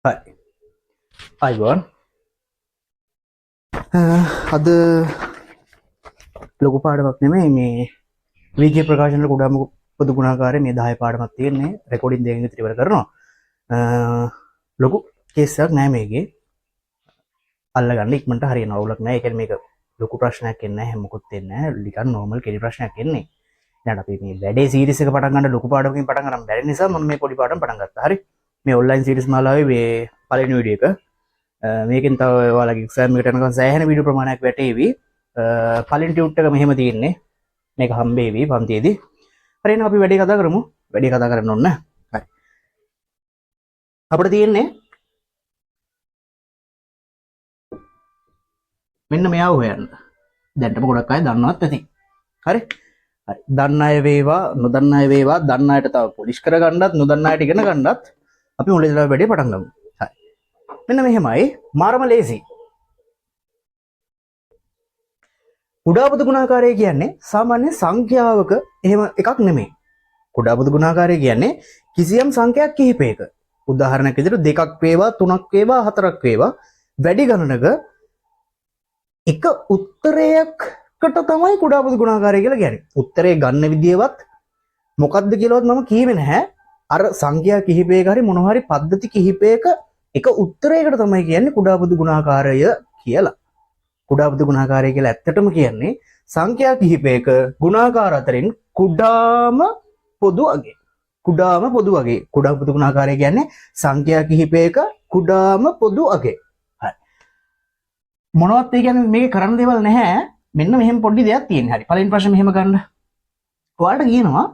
හරි. අයිබෝන්. අද ලොකු පාඩමක් නෙමෙයි මේ විජේ ප්‍රකාශන වල කුඩාම පොදු ගුණාකාරයේ මේ 10 පාඩමක් තියෙන්නේ රෙකෝඩින් දෙකකින් විතර ඉවර කරනවා. ලොකු කේස් එකක් නෑ මේකේ. අල්ලගන්න ඉක්මනට හරියනවා. අවුලක් නෑ. ඒ කියන්නේ මේක ලොකු ප්‍රශ්නයක් එන්නේ නැහැ. මොකොත් එන්නේ නැහැ. නිකන් නෝමල් කෙටි ප්‍රශ්නයක් එන්නේ. දැන් අපි මේ වැඩේ සීරීස් එක පටන් ගන්න ලොකු පාඩමකින් පටන් ගන්න බැරි නිසා මම මේ පොඩි පාඩම පටන් ගත්තා. හරි. මේ ඔන්ලයින් සීරීස් මාලාවේ මේ පළවෙනි වීඩියෝ එක. මේකෙන් තව ඔයාලගේ එක්සෑම් එකට යනකම් සෑහෙන වීඩියෝ ප්‍රමාණයක් වැටේවි. පළවෙනි ටියුට් එක මෙහෙම තියෙන්නේ. මේක හම්බේවි පන්තියේදී. හරි එහෙනම් අපි වැඩේ කතා කරමු. වැඩේ කතා කරන්න ඕන. හරි. අපිට තියෙන්නේ මෙන්න මෙයාව හොයන්න. දැන්ටම ගොඩක් අය දන්නවත් ඇති. හරි. හරි. දන්න අය වේවා, නොදන්න අය වේවා, දන්න අයට තව පොලිෂ් කරගන්නත්, නොදන්න අයට ඉගෙන ගන්නත් අපි මුලින් ඉඳලා වැඩේ පටන් ගමු. හරි. මෙන්න මෙහෙමයි මාරම ලේසි. කුඩා පොදු ගුණාකාරය කියන්නේ සාමාන්‍ය සංඛ්‍යාවක එහෙම එකක් නෙමෙයි. කුඩා පොදු ගුණාකාරය කියන්නේ කිසියම් සංඛ්‍යාවක් කිහිපයක. උදාහරණයක් විදිහට 2ක් වේවා 3ක් වේවා 4ක් වේවා වැඩි ගණනක එක උත්තරයකට තමයි කුඩා පොදු ගුණාකාරය කියලා කියන්නේ. උත්තරේ ගන්න විදියවත් මොකක්ද කියලාවත් මම කියවේ නැහැ. අර සංඛ්‍යා කිහිපයක හරි මොනවා හරි පද්ධති කිහිපයක එක උත්තරයකට තමයි කියන්නේ කුඩා පොදු ගුණාකාරය කියලා. කුඩා පොදු ගුණාකාරය කියලා ඇත්තටම කියන්නේ සංඛ්‍යා කිහිපයක ගුණාකාර අතරින් කුඩාම පොදු අගය. කුඩාම පොදු අගය. කුඩා පොදු ගුණාකාරය කියන්නේ සංඛ්‍යා කිහිපයක කුඩාම පොදු අගය. හරි. මොනවත් ඒ කියන්නේ මේකේ කරන්න දේවල් නැහැ. මෙන්න මෙහෙම පොඩි දෙයක් තියෙනවා. හරි. පළවෙනි ප්‍රශ්නේ මෙහෙම ගන්න. ඔයාලට කියනවා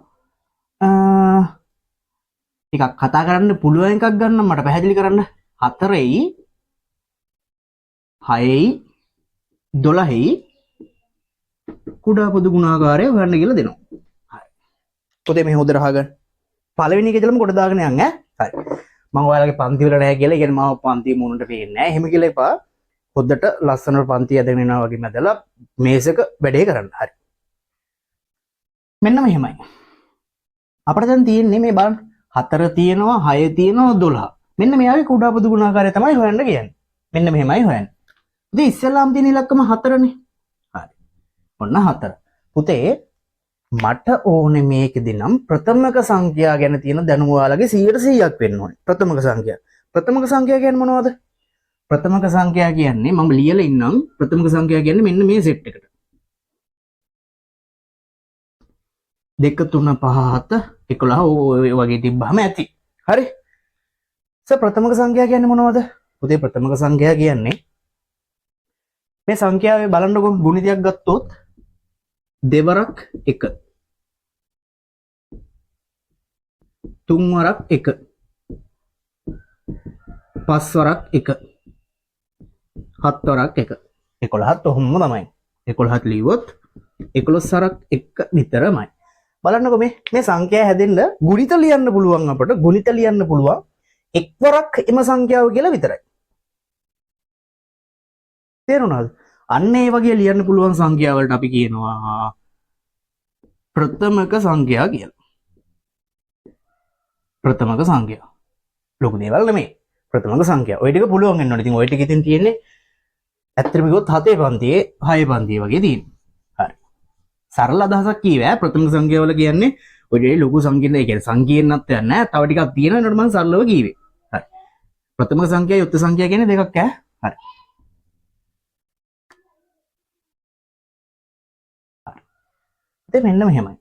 ටිකක් කතා කරන්න පුළුවන් එකක් ගන්න මට පැහැදිලි කරන්න. 4යි 6යි 12යි කුඩා පොදු ගුණාකාරය හොයන්න කියලා දෙනවා. හරි. පොතේ මේ හොදට අහගන්න. පළවෙනි එක ඉඳලම කොට දාගෙන යන්න ඈ. හරි. මම ඔයාලගේ පන්ති වල නැහැ කියලා, කියන්නේ මම පන්ති මුණට පේන්නේ නැහැ. එහෙම කියලා එපා. හොද්දට ලස්සනට පන්ති ඇදගෙන යනවා වගේ මැදලා මේසක වැඩේ කරන්න. හරි. මෙන්න මෙහෙමයි. අපිට දැන් තියෙන්නේ මේ බලන්න 4 තියෙනවා 6 තියෙනවා 12. මෙන්න මෙයාගේ කුඩා පොදු ගුණාකාරය තමයි හොයන්න කියන්නේ. මෙන්න මෙහෙමයි හොයන්නේ. ඉතින් ඉස්සෙල්ලාම තියෙන ඉලක්කම 4නේ. හරි. ඔන්න 4. පුතේ මට ඕනේ මේකෙදි නම් ප්‍රථමක සංඛ්‍යා ගැන තියෙන දැනුම ඔයාලගේ 100%ක් වෙන්න ඕනේ. ප්‍රථමක සංඛ්‍යා. ප්‍රථමක සංඛ්‍යා කියන්නේ මොනවද? ප්‍රථමක සංඛ්‍යා කියන්නේ මම ලියලා ඉන්නම්. ප්‍රථමක සංඛ්‍යා කියන්නේ මෙන්න මේ සෙට් එකට. 2 3 5 7 11 ඔය වගේ තිබ්බහම ඇති. හරි. ප්‍රථමක සංඛ්‍යා කියන්නේ මොනවද? පුතේ ප්‍රථමක සංඛ්‍යා කියන්නේ මේ සංඛ්‍යාවේ බලන්නකො ගුණිතයක් ගත්තොත් දෙවරක් 1 තුන් වරක් 1 පස් වරක් 1 හත් වරක් 1 11ත් ඔහොම තමයි. 11ත් ලියුවොත් 11 වරක් 1 විතරමයි. බලන්නකො මේ සංඛ්‍යා හැදෙන්න ගුණිත ලියන්න පුළුවන් අපට. ගුණිත ලියන්න පුළුවන් එක්වරක් එම සංඛ්‍යාව කියලා විතරයි. තේරුණාද? අන්න ඒ වගේ ලියන්න පුළුවන් සංඛ්‍යා වලට අපි කියනවා ප්‍රථමක සංඛ්‍යා කියලා. ප්‍රථමක සංඛ්‍යා. ලොකු දේවල් නෙමෙයි. ප්‍රථමක සංඛ්‍යා. ඔය ටික පුළුවන් වෙන්න ඕනේ. ඉතින් ඔය ටික ඉතින් තියෙන්නේ ඇත්තටම කිව්වොත් 7 පන්තියේ 6 පන්තියේ වගේ තියෙනවා. හරි. සරල අදහසක් කියවෑ ප්‍රථමක සංඛ්‍යා වල කියන්නේ ඔය දෙයි ලොකු සංකීර්ණ ඒ කියන්නේ සංකීර්ණත්වයක් නැහැ. තව ටිකක් තියෙනවා. ඒනට මම සරලව කියවේ. හරි. ප්‍රථමක සංඛ්‍යා යුක්ත සංඛ්‍යා කියන්නේ දෙකක් ඈ. හරි. මෙන්න මෙහෙමයි.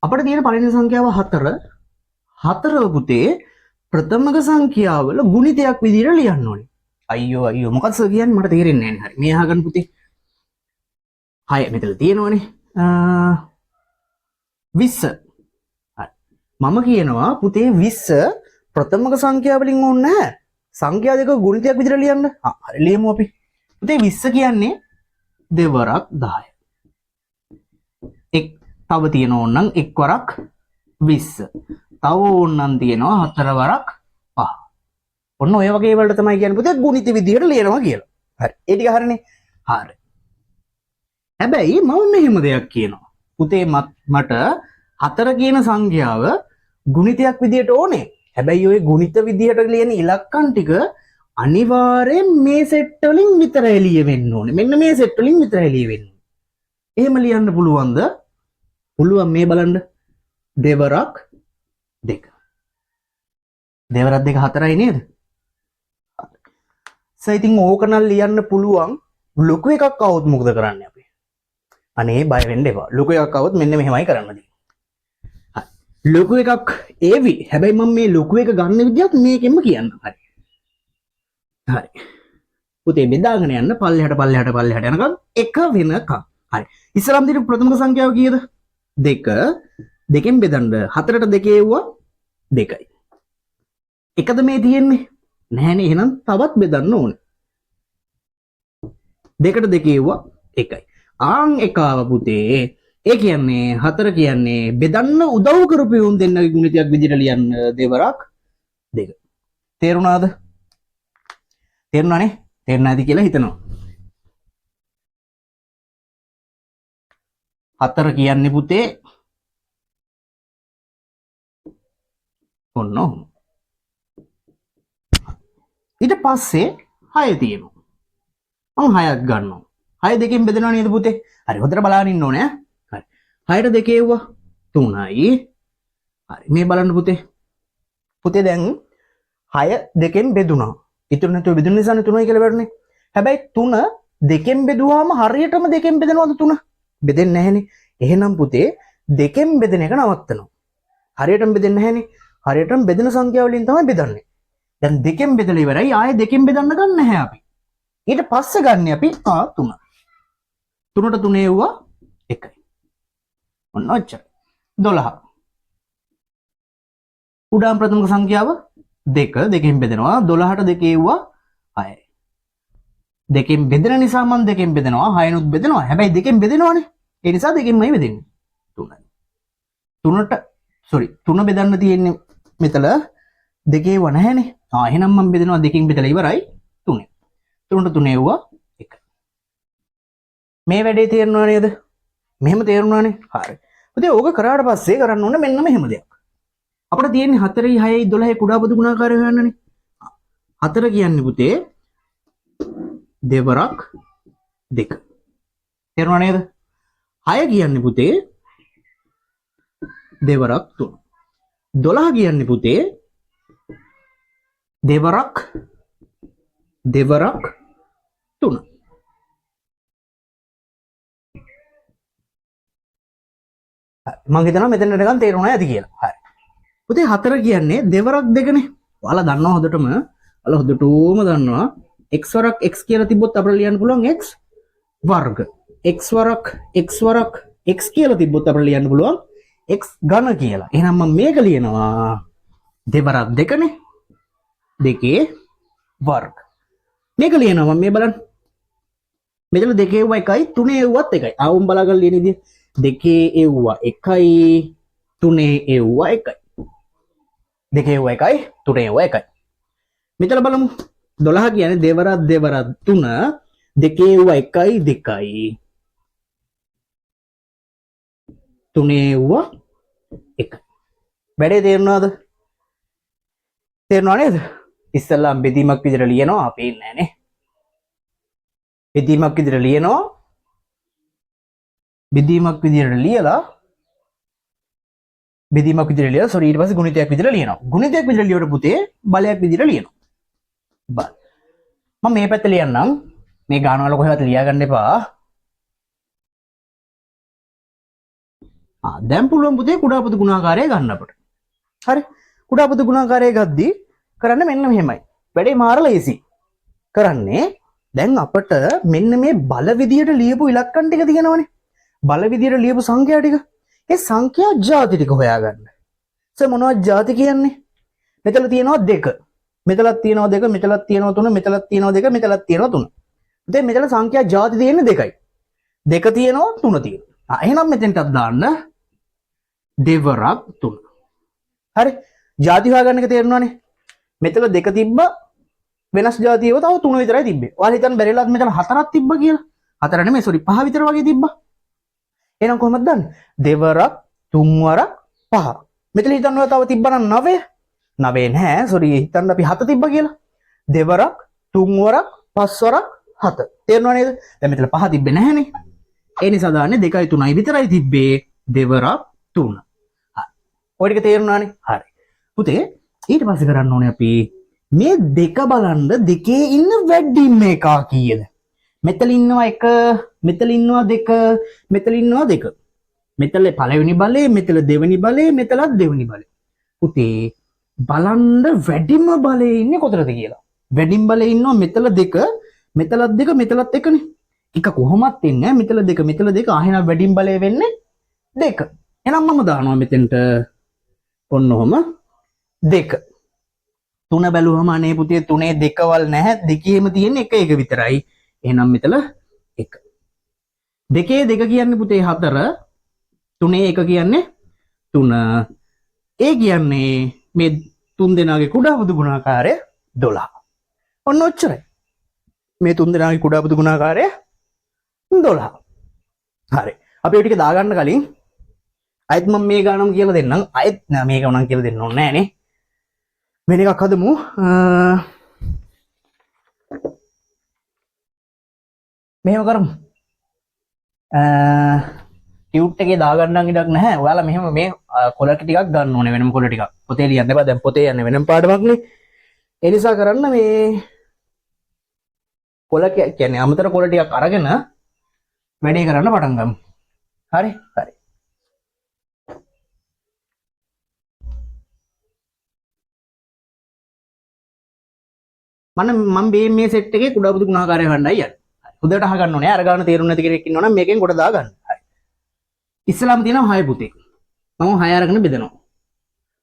අපිට තියෙන පළවෙනි සංඛ්‍යාව 4. 4 පුතේ ප්‍රථමක සංඛ්‍යාවල ගුණිතයක් විදිහට ලියන්න ඕනේ. අයියෝ මොකක්ද සර් කියන්නේ මට තේරෙන්නේ නැහැ. හරි. මේ අහගන්න පුතේ. 6 මෙතන තියෙනවනේ. 20. හරි. මම කියනවා පුතේ 20 ප්‍රථමක සංඛ්‍යා වලින් ඕනේ නැහැ. සංඛ්‍යා දෙක ගුණිතයක් විදිහට ලියන්න. හරි ලියමු අපි. පුතේ 20 කියන්නේ දෙවරක් 10. තව තියෙනවා ඕනනම් එක් වරක් 20. තව ඕනනම් තියෙනවා 4 වරක් 5. ඔන්න ඔය වගේ වලට තමයි කියන්නේ පුතේ ගුණිත විදිහට ලියනවා කියලා. හරි. ඒ ටික හරිනේ. හරි. හැබැයි මම මෙහෙම දෙයක් කියනවා. පුතේ මට 4 කියන සංඛ්‍යාව ගුණිතයක් විදිහට ඕනේ. හැබැයි ඔය ගුණිත විදිහට ලියන ඉලක්කම් ටික අනිවාර්යෙන් මේ සෙට් වලින් විතරයි ලියවෙන්න ඕනේ. මෙන්න මේ සෙට් වලින් විතරයි ලියවෙන්නේ. එහෙම ලියන්න පුළුවන්ද? පුළුවන්. මේ බලන්න. දෙවරක් දෙක. දෙවරක් දෙක හතරයි නේද? ඉතින් ඕකනම් ලියන්න පුළුවන්. ලොකු එකක් આવොත් මොකද කරන්නේ අපි? අනේ බය වෙන්න එපා. ලොකු එකක් આવොත් මෙන්න මෙහෙමයි කරන්න තියෙන්නේ. හරි. ලොකු එකක් ඒවි. හැබැයි මම මේ ලොකු එක ගන්න විදිහත් මේකෙන්ම කියන්න. හරි. හරි. පුතේ බෙදාගෙන යන්න පල්ලෙහාට යනකම් එක වෙනකම්. හරි. ඉස්සරම් දින ප්‍රථම සංඛ්‍යාව කීයද? 2. දෙකෙන් බෙදන්න 4ට 2 එව්වා 2යි. එකද මේ තියෙන්නේ? නැහැනේ. එහෙනම් තවත් බෙදන්න ඕනේ. 2ට 2 එව්වා 1යි. ආන් එකාව පුතේ. ඒ කියන්නේ 4 කියන්නේ බෙදන්න උදව් කරපු උන් දෙන්නගේ ගුණිතයක් විදිහට ලියන්න දෙවරක් 2. තේරුණාද? තේරුණානේ? තේරුණාද කියලා හිතනවා. 4 කියන්නේ පුතේ ඔන්න ඊට පස්සේ 6 තියෙනවා. මම 6ක් ගන්නවා. 6 දෙකෙන් බෙදනවා නේද පුතේ? හරි. හොඳට බලන්න ඉන්න ඕනේ ඈ. හරි. 6ට 2 එව්වා 3යි. හරි. මේ බලන්න පුතේ. පුතේ දැන් 6 දෙකෙන් බෙදුණා. ඉතුරු නැතුව බෙදුන නිසානේ 3යි කියලා වැටුනේ. හැබැයි 3 දෙකෙන් බෙදුවාම හරියටම දෙකෙන් බෙදනවද 3? බෙදෙන්නේ නැහැනේ. එහෙනම් පුතේ දෙකෙන් බෙදෙන එක නවත්තනවා. හරියටම බෙදෙන්නේ නැහැනේ. හරියටම බෙදෙන සංඛ්‍යාව වලින් තමයි බෙදන්නේ. දැන් දෙකෙන් බෙදලා ඉවරයි. ආයේ දෙකෙන් බෙදන්න ගන්න නැහැ අපි. ඊට පස්සේ ගන්න අපි 3. 3ට 3 එව්වා 1යි. ඔන්න ඔච්චර. 12. උඩාම් ප්‍රථම සංඛ්‍යාව 2 දෙකෙන් බෙදෙනවා. 12ට 2 එව්වා 6යි. දෙකෙන් බෙදෙන නිසා මම දෙකෙන් බෙදනවා. 6නුත් බෙදනවා. හැබැයි දෙකෙන් බෙදෙනවනේ. ඒ නිසා දෙකෙන්මයි බෙදෙන්නේ. 3යි. 3 බෙදන්න තියෙන්නේ මෙතන 2 එව්වා නැහැනේ. එහෙනම් මම බෙදනවා දෙකෙන් බෙදලා ඉවරයි 3. 3ට 3 එව්වා 1. මේ වැඩේ තේරුණා නේද? මෙහෙම තේරුණානේ. හරි. ඉතින් ඕක කරාට පස්සේ කරන්න ඕනේ මෙන්න මෙහෙම දෙයක්. අපිට තියෙන්නේ 4යි 6යි 12යි කුඩා පොදු ගුණාකාරය හොයන්නනේ. 4 කියන්නේ පුතේ දෙවරක් 2. තේරුණා නේද? 6 කියන්නේ පුතේ දෙවරක් 3. 12 කියන්නේ පුතේ දෙවරක් 3. මම හිතනවා මෙතනට නිකන් තේරුණා ඇති කියලා. හරි. පුතේ 4 කියන්නේ දෙවරක් 2නේ. ඔයාලා දන්නවා හොඳටම. ඔයාලා හොඳටම දන්නවා x වරක් x කියලා තිබ්බොත් අපිට ලියන්න පුළුවන් x වර්ග. x වරක් x කියලා තිබ්බොත් අපිට ලියන්න පුළුවන් x ඝන කියලා. එහෙනම් මම මේක ලියනවා දෙවරක් 2නේ. 2 වර්ග. මේක ලියනවා මම මේ බලන්න. මෙතන 2 එව්වා 1යි 3 එව්වත් 1යි. ආවුම් බලාගන්න ලියන විදිය 2 එව්වා 1යි 3 එව්වා 1යි. 2 එව්වා 1යි 3 එව්වා 1යි. මෙතන බලමු 12 කියන්නේ දෙවරක් 3 2 එව්වා 1යි 2යි 3 එව්වා 1යි. වැඩේ තේරුණාද? තේරුණා නේද? ඉස්සල්ලාම බෙදීමක් විදිහට ලියනවා අපි ඉන්නේ නේ. බෙදීමක් විදිහට ලියනවා. බෙදීමක් විදිහට ලියලා ඊට පස්සේ ගුණිතයක් විදිහට ලියනවා. ගුණිතයක් විදිහට ලියවට පුතේ බලයක් විදිහට ලියනවා. බල. මම මේ පැත්ත ලියන්නම්. මේ ගාන වල කොහෙවත් ලියා ගන්න එපා. දැන් පුළුවන් පුතේ කුඩා පොදු ගුණාකාරය ගන්න අපට. හරි. කුඩා පොදු ගුණාකාරය ගද්දී කරන්න මෙන්න මෙහෙමයි. වැඩේ මාර ලේසි. කරන්නේ දැන් අපට මෙන්න මේ බල විදියට ලියපු ඉලක්කම් ටික තියෙනවනේ. බල විදියට ලියපු සංඛ්‍යා ටික. ඒ සංඛ්‍යා ಜಾති ටික හොයාගන්න. මොනවද ಜಾති කියන්නේ? මෙතන තියෙනවා 2. මෙතනක් තියෙනවා 2, මෙතනක් තියෙනවා 3, මෙතනක් තියෙනවා 2, මෙතනක් තියෙනවා 3. දැන් මෙතන සංඛ්‍යා ಜಾති තියෙන්නේ 2යි. 2 තියෙනවා 3 තියෙනවා. එහෙනම් මෙතෙන්ටත් දාන්න දෙවරක් 3. හරි. ಜಾති හොයාගන්න එක තේරුණානේ. මෙතන 2 තිබ්බ වෙනස් ಜಾතියව තව 3 විතරයි තිබ්බේ. ඔයාලා හිතන්න බැරිලාත් මෙතන 4ක් තිබ්බ කියලා. 4 නෙමෙයි සෝරි 5 විතර වගේ තිබ්බා. එහෙනම් කොහොමද දන්නේ? දෙවරක් 3 වරක් 5. මෙතන හිතන්න ඔයා තව තිබ්බනම් 9. 9 නැහැ. සෝරි හිතන්න අපි 7 තිබ්බා කියලා. දෙවරක්, තුන්වරක්, පස්වරක්, 7. තේරුණා නේද? දැන් මෙතන 5 තිබ්බේ නැහනේ. ඒ නිසා දාන්නේ 2යි 3යි විතරයි තිබ්බේ. දෙවරක් 3. හරි. ඔය ටික තේරුණානේ? හරි. පුතේ ඊට පස්සේ කරන්න ඕනේ අපි මේ දෙක බලන්න දෙකේ ඉන්න වැඩිම එක කීයද? මෙතන ඉන්නවා 1, මෙතන ඉන්නවා 2, මෙතන ඉන්නවා 2. මෙතන පළවෙනි බලේ, මෙතන දෙවෙනි බලේ, මෙතනත් දෙවෙනි බලේ. පුතේ බලන්න වැඩිම බලේ ඉන්නේ කොතනද කියලා. වැඩිම බලේ ඉන්නවා මෙතන 2, මෙතනත් 2, මෙතනත් 1නේ. එක කොහොමත් ඉන්නේ මෙතන 2, මෙතන 2. ආයෙත් වැඩිම බලේ වෙන්නේ 2. එහෙනම් මම දානවා මෙතෙන්ට ඔන්න ඔහම 2. 3 බැලුවම අනේ පුතේ 3 දෙකවල් නැහැ. දෙකේම තියෙන්නේ 1 1 විතරයි. එහෙනම් මෙතන 1. 2 2 කියන්නේ පුතේ 4. 3 1 කියන්නේ 3. ඒ කියන්නේ මේ 3 දෙනාගේ කුඩා බුදු ගුණාකාරය 12. ඔන්න ඔච්චරයි. මේ 3 දෙනාගේ කුඩා බුදු ගුණාකාරය 12. හරි. අපි ඔය ටික දාගන්න කලින් අයත් මම මේ ගානම කියලා දෙන්නම්. අයත් නෑ මේක උනම් කියලා දෙන්න ඕනේ නෑනේ. වෙන එකක් හදමු. මෙහෙම කරමු. ටියුට් එකේ දාගන්න ඉඩක් නැහැ. ඔයාලා මෙහෙම මේ කොළ ටිකක් ගන්න ඕනේ වෙනම කොළ ටිකක්. පොතේ ලියන්න එපා. දැන් පොතේ යන්නේ වෙනම පාඩමක්නේ. ඒ නිසා කරන්න මේ කොළ කියන්නේ අමතර කොළ ටිකක් අරගෙන වැඩේ කරන්න පටන් ගමු. හරි? හරි. මම මේ සෙට් එකේ කුඩා බුදු ගුණාකාරය හොයන්නයි යන්නේ. හොඳට අහගන්න ඕනේ. අර ගන්න තේරුම් නැති කෙනෙක් ඉන්නවනම් මේකෙන් කොට දාගන්න. හරි. ඉස්සලාම තියෙනවා 6 පුතේ. මම 6 අරගෙන බෙදනවා.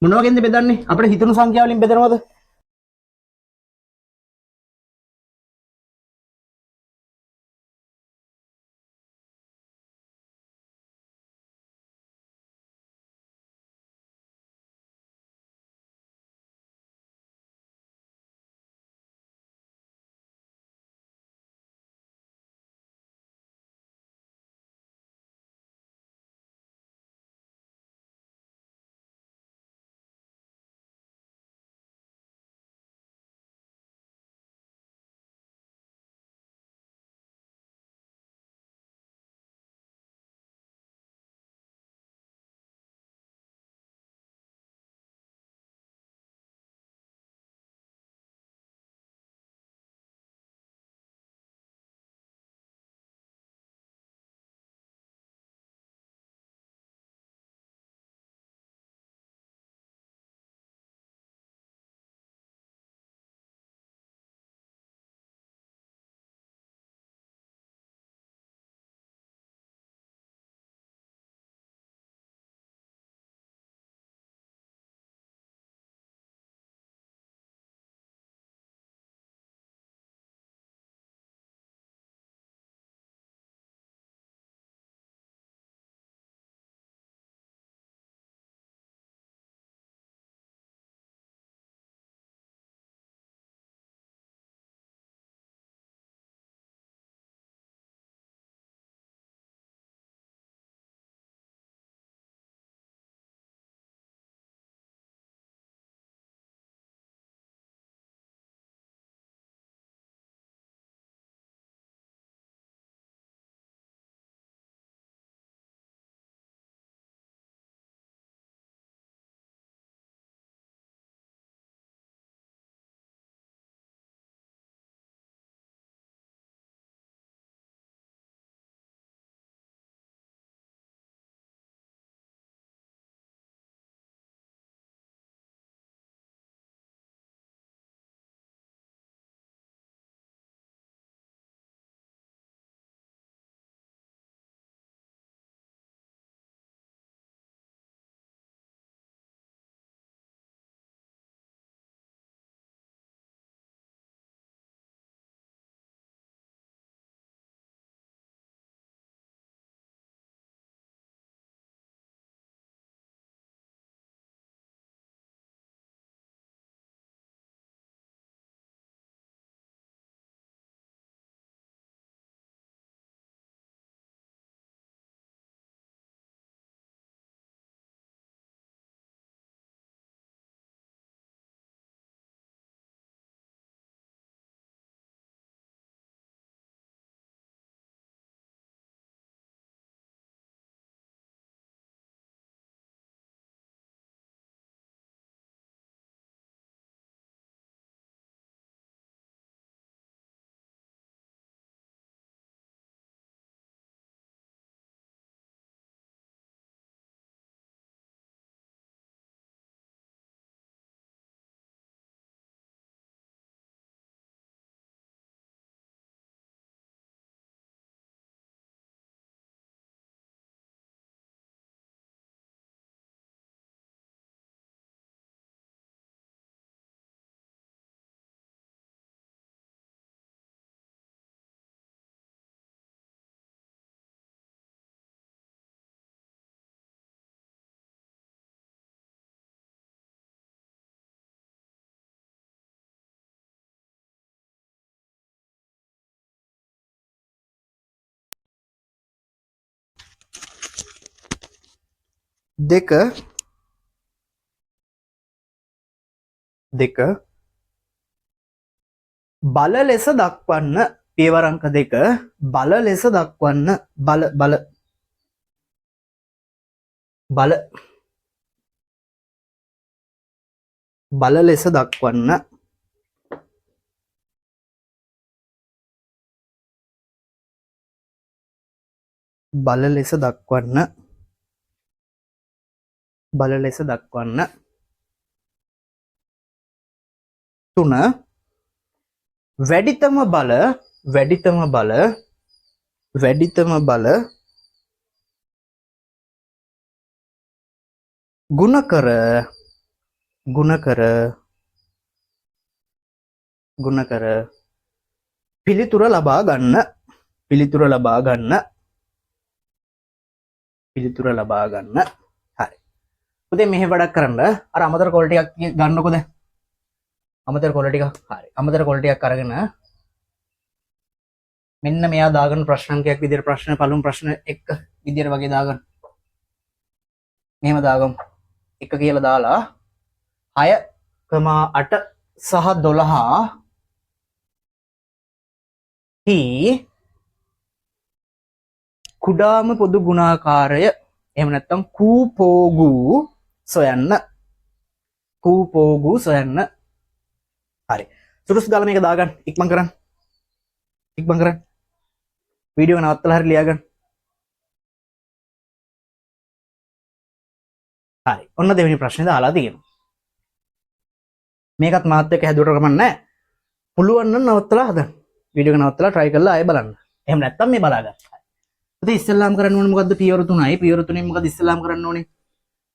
මොන වගේන්ද බෙදන්නේ? අපිට හිතුණු සංඛ්‍යා වලින් බෙදනවද? දෙක දෙක බල ලෙස දක්වන්න. පියවර අංක 2 බල ලෙස දක්වන්න. බල බල බල බල ලෙස දක්වන්න. බල ලෙස දක්වන්න. බල ලෙස දක්වන්න. 3 වැඩිතම බල වැඩිතම බල වැඩිතම බල ගුණකර ගුණකර ගුණකර පිළිතුර ලබා ගන්න. පිළිතුර ලබා ගන්න. පිළිතුර ලබා ගන්න. හරි. පුතේ මෙහෙ වැඩක් කරන්න. අර අමතර කොළ ටිකක් ගන්නකො දැන්. අමතර කොළ ටික. හරි. අමතර කොළ ටිකක් අරගෙන මෙන්න මෙයා දාගන්න ප්‍රශ්න අංකයක් විදියට ප්‍රශ්න පළමු ප්‍රශ්න 1 විදියට වගේ දාගන්න. මෙහෙම දාගමු. 1 කියලා දාලා 6,8 සහ 12 හි කුඩාම පොදු ගුණාකාරය එහෙම නැත්නම් කූපෝගු සොයන්න. කූපෝගු සොයන්න. හරි. සුදුසු දාලා මේක දාගන්න. ඉක්මන් කරන්න. ඉක්මන් කරන්න. වීඩියෝ එක නවත්තලා හරි ලියාගන්න. හරි. ඔන්න දෙවෙනි ප්‍රශ්නේ දාලා තියෙනවා. මේකත් මාත් එක්ක හැදුවට කමක් නැහැ. පුළුවන් නම් නවත්තලා හදන්න. වීඩියෝ එක නවත්තලා try කරලා ආයෙ බලන්න. එහෙම නැත්නම් මේ බලාගන්න. ඉතින් ඉස්සෙල්ලාම කරන්න ඕනේ මොකද්ද? පියවර 3යි. පියවර 3න් මොකද ඉස්සෙල්ලාම කරන්න ඕනේ?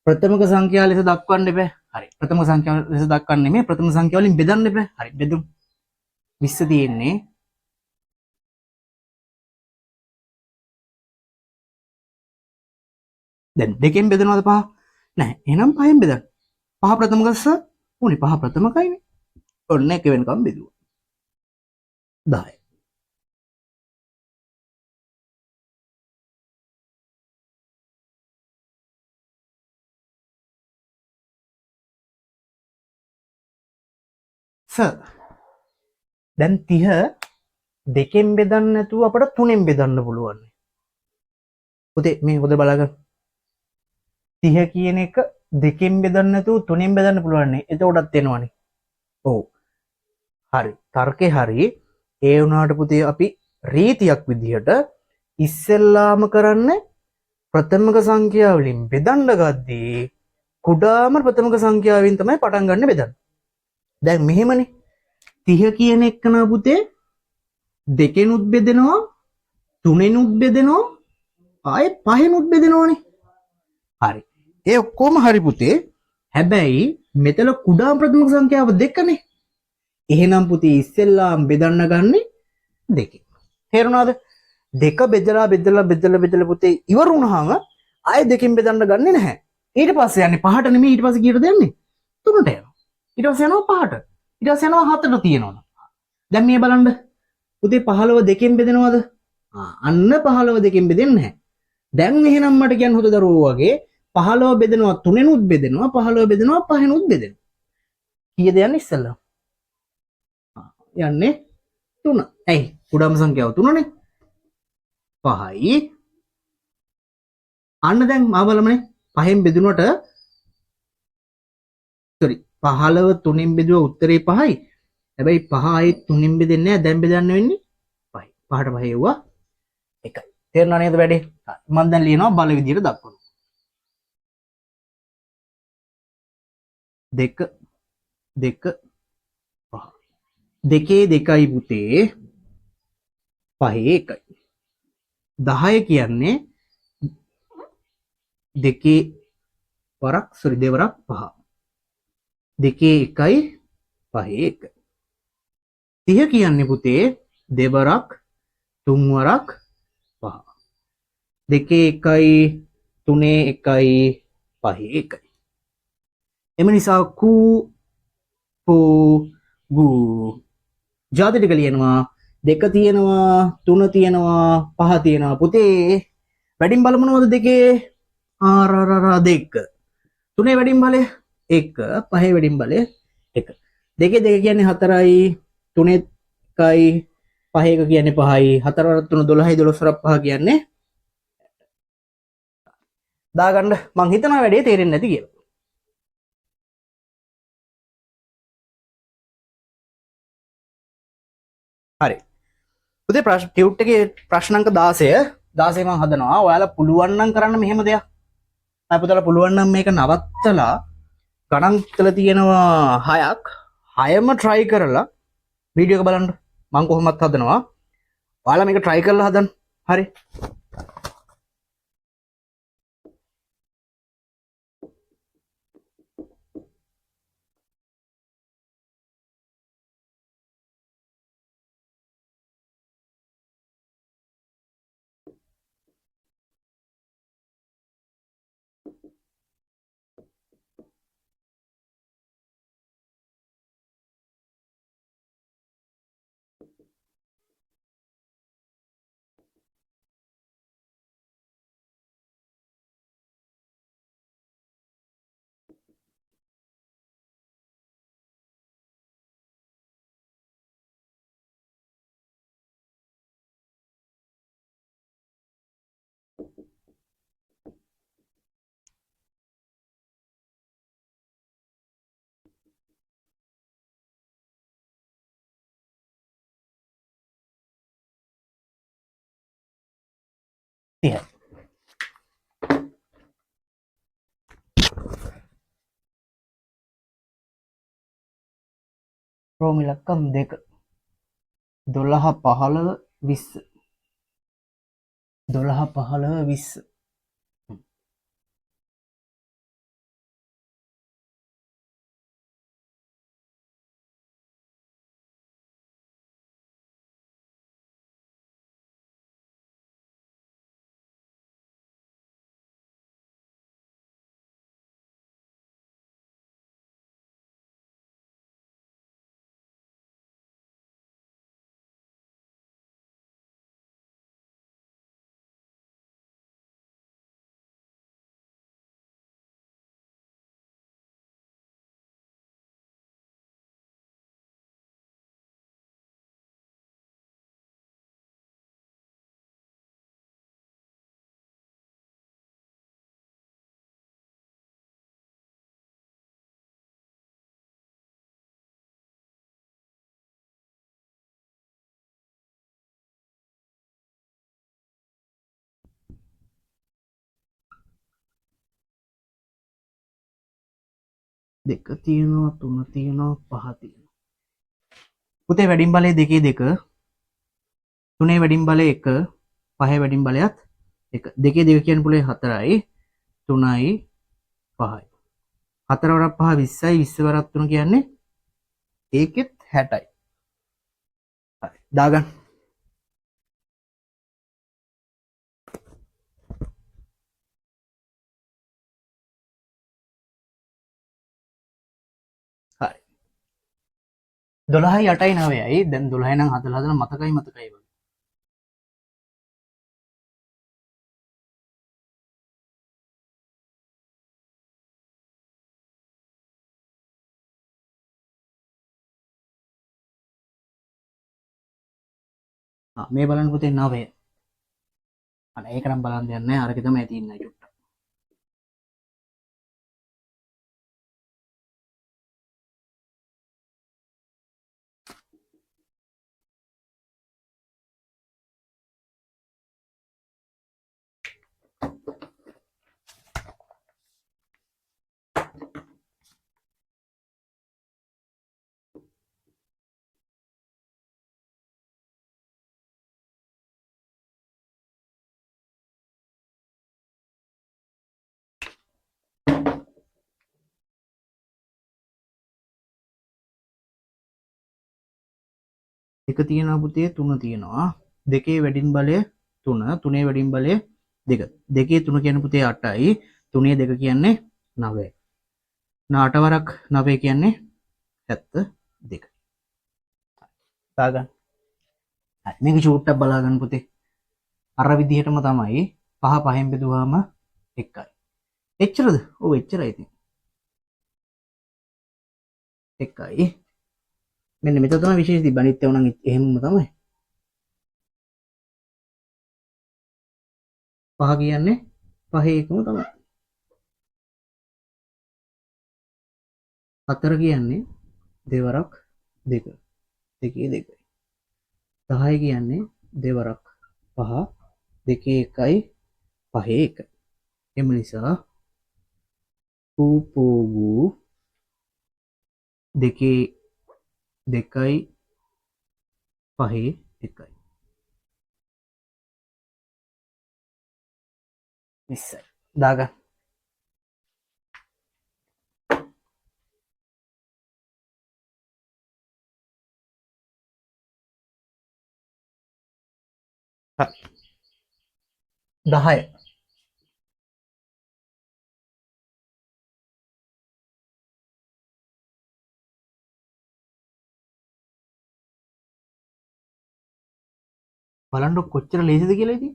ප්‍රථමක සංඛ්‍යා ලෙස දක්වන්න එපා. හරි. ප්‍රථම සංඛ්‍යා ලෙස දක්වන්න නෙමෙයි. ප්‍රථම සංඛ්‍යා වලින් බෙදන්න එපා. හරි. බෙදුම්. 20 තියෙන්නේ. දැන් දෙකෙන් බෙදනවද 5? නැහැ. එහෙනම් 5ෙන් බෙදන්න. 5 ප්‍රථම ගස්ස උනේ 5 ප්‍රථමකයිනේ. ඔන්න එක වෙනකම් බෙදුවා. 10. දැන් 30 දෙකෙන් බෙදන්න නැතුව අපිට 3ෙන් බෙදන්න පුළුවන්. පුතේ මේ හොද බලගන්න. 30 කියන එක දෙකෙන් බෙදන්න නැතුව 3ෙන් බෙදන්න පුළුවන් නේ. එතකොටත් එනවනේ. ඔව්. හරි. තර්කේ හරි. ඒ වුණාට පුතේ අපි රීතියක් විදිහට ඉස්සෙල්ලාම කරන්නේ ප්‍රථමක සංඛ්‍යාව වලින් බෙදන්න ගද්දී කුඩාම ප්‍රථමක සංඛ්‍යාවෙන් තමයි පටන් ගන්න බෙදන්න. දැන් මෙහෙමනේ 30 කියන එක නා පුතේ දෙකෙනුත් බෙදෙනවා තුනෙනුත් බෙදෙනවා ආයේ පහෙනුත් බෙදෙනවනේ. හරි. ඒ ඔක්කොම හරි පුතේ. හැබැයි මෙතන කුඩාම ප්‍රථමක සංඛ්‍යාව දෙකනේ. එහෙනම් පුතේ ඉස්සෙල්ලාම බෙදන්න ගන්නේ දෙකෙන්. තේරුණාද? දෙක බෙදලා පුතේ ඉවර වුණාම ආයේ දෙකෙන් බෙදන්න ගන්නේ නැහැ. ඊට පස්සේ යන්නේ පහට නෙමෙයි ඊට පස්සේ කීයටද යන්නේ? තුනට යනවා. ඊට පස්සේ යනවා පහට. ඊට පස්සේ යනවා හතට තියෙනවා. දැන් මේ බලන්න. පුතේ 15 දෙකෙන් බෙදෙනවද? අන්න 15 දෙකෙන් බෙදෙන්නේ නැහැ. දැන් එහෙනම් මට කියන්න හොද දරුවෝ වගේ 15 බෙදෙනවා තුනෙනුත් බෙදෙනවා 15 බෙදෙනවා පහෙනුත් බෙදෙනවා. කීයද යන්නේ ඉස්සෙල්ලා? යන්නේ 3. ඇයි? කුඩාම සංඛ්‍යාව 3නේ. 5යි. අන්න දැන් මම බලමනේ 5න් බෙදුනට sorry 15 3න් බෙදුවා උත්තරේ 5යි. හැබැයි 5 ආයි 3න් බෙදෙන්නේ නැහැ. දැන් බෙදන්න වෙන්නේ 5යි. 5ට 5 එව්වා 1යි. තේරුණා නේද වැඩේ? මම දැන් ලියනවා බල විදියට දක්වනවා. 2 2 5. 2 2යි පුතේ 5 1යි. 10 කියන්නේ දෙකේ වරක් sorry දෙවරක් 5. 2 1යි 5 1යි. 30 කියන්නේ පුතේ දෙවරක් තුන් වරක් 5. 2 1යි 3 1යි 5 1යි. එම නිසා කූ පෝ ගූ ජාති ටික ලියනවා. 2 තියෙනවා 3 තියෙනවා 5 තියෙනවා. පුතේ වැඩිම බලමු මොනවද දෙකේ? දෙක. තුනේ වැඩිම බලය 1, පහේ වැඩිම බලය 1. දෙකේ දෙක කියන්නේ 4යි, තුනේ 1යි, පහේ 1 කියන්නේ 5යි, 4 වරක් 3 12යි, 12 වරක් 5 කියන්නේ දාගන්න. මං හිතනවා වැඩේ තේරෙන්නේ නැති කියලා. හරි. පුතේ ටියුට් එකේ ප්‍රශ්න අංක 16 මං හදනවා. ඔයාලා පුළුවන් නම් කරන්න මෙහෙම දෙයක්. මම පුතාලා පුළුවන් නම් මේක නවත්තලා ගණන් හිතලා තියෙනවා 6ක්. 6ම try කරලා වීඩියෝ එක බලන්න. මං කොහොමවත් හදනවා. ඔයාලා මේක try කරලා හදන්න. හරි. තියයි. රෝම ඉලක්කම් 2 12 15 20 12 15 20 දෙක තියෙනවා, 3 තියෙනවා, 5 තියෙනවා. පුතේ වැඩිම බලය 2 2, තුනේ වැඩිම බලය 1, පහේ වැඩිම බලයත් 1. 2 2 කියන්නේ පුලේ 4යි, 3යි, 5යි. 4 වරක් 5 20යි, 20 වරක් 3 කියන්නේ ඒකෙත් 60යි. හරි. දාගන්න. හරි. 12යි 8යි 9යි. දැන් 12 නම් හදලා හදලා මතකයි වගේ. මේ බලන්න පුතේ 9. අනේ ඒක නම් බලන්න දෙයක් නැහැ. අරක තමයි තියෙන්නේ චුට්ටක්. එක තියෙනවා පුතේ, 3 තියෙනවා. දෙකේ වැඩිම බලය 3, තුනේ වැඩිම බලය 2. දෙකේ 3 කියන්නේ පුතේ 8යි, තුනේ 2 කියන්නේ 9යි. 8 වරක් 9 කියන්නේ 72. දාගන්න. හරි. මේක චූට්ටක් බලා ගන්න පුතේ. අර විදිහටම තමයි 5 5ෙන් බෙදුවාම 1යි. එච්චරද? ඔව් එච්චරයි ඉතින්. එකයි. මෙන්න මෙතන තමයි විශේෂ තිබ්බ. අනිත් ඒවා නම් එහෙමම තමයි. පහ කියන්නේ පහේ එකම තමයි. 4 කියන්නේ දෙවරක් 2. දෙකේ 2යි. 10 කියන්නේ දෙවරක් 5. දෙකේ 1යි පහේ 1. එම නිසා පූපෝගු දෙකේ 2යි පහේ 1යි. 20යි. දාගන්න. හරි. 10. බලන්න කොච්චර ලේසිද කියලා ඉතින්.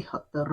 හතර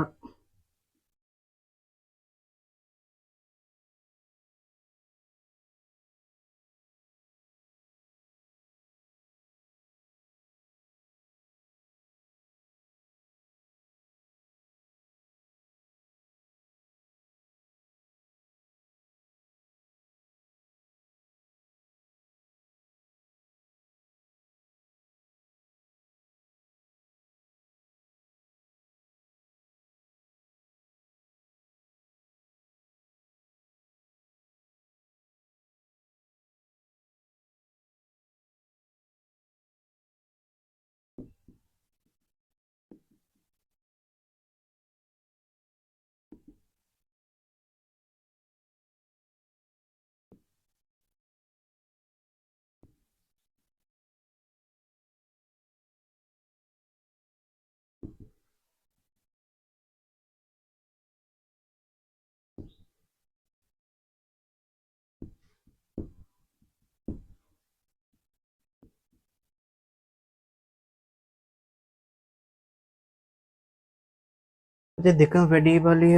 දෙකම වැඩි බලය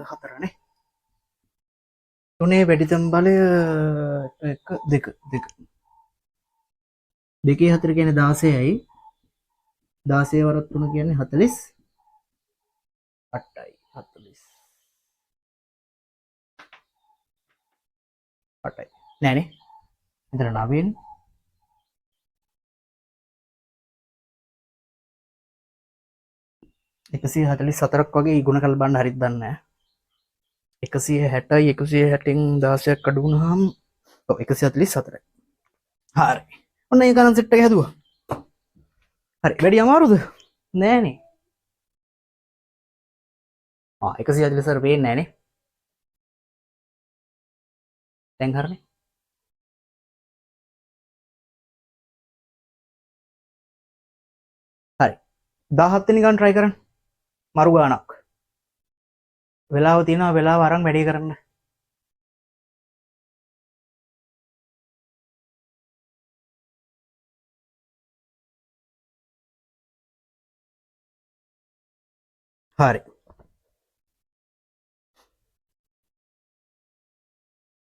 4නේ. 3 වැඩිතම බලය 1 2 2. දෙකේ 4 කියන්නේ 16යි. 16 වරක් 3 කියන්නේ 48යි. 48යි. නෑනේ. මෙතන 9නේ. 144ක් වගේ ගුණ කරලා බලන්න හරියට දන්නේ නැහැ. 160යි 160න් 16ක් අඩු වුණාම ඔව් 144යි. හරි. ඔන්න ඒ ගණන් සෙට් එක හැදුවා. හරි. වැඩි අමාරුද? නෑනේ. 144 පේන්නේ නෑනේ. දැන් හරිනේ. හරි. 17 වෙනි ගන්න try කරන්න. මරු ගානක්. වෙලාව තියෙනවා වෙලාව අරන් වැඩේ කරන්න. හරි.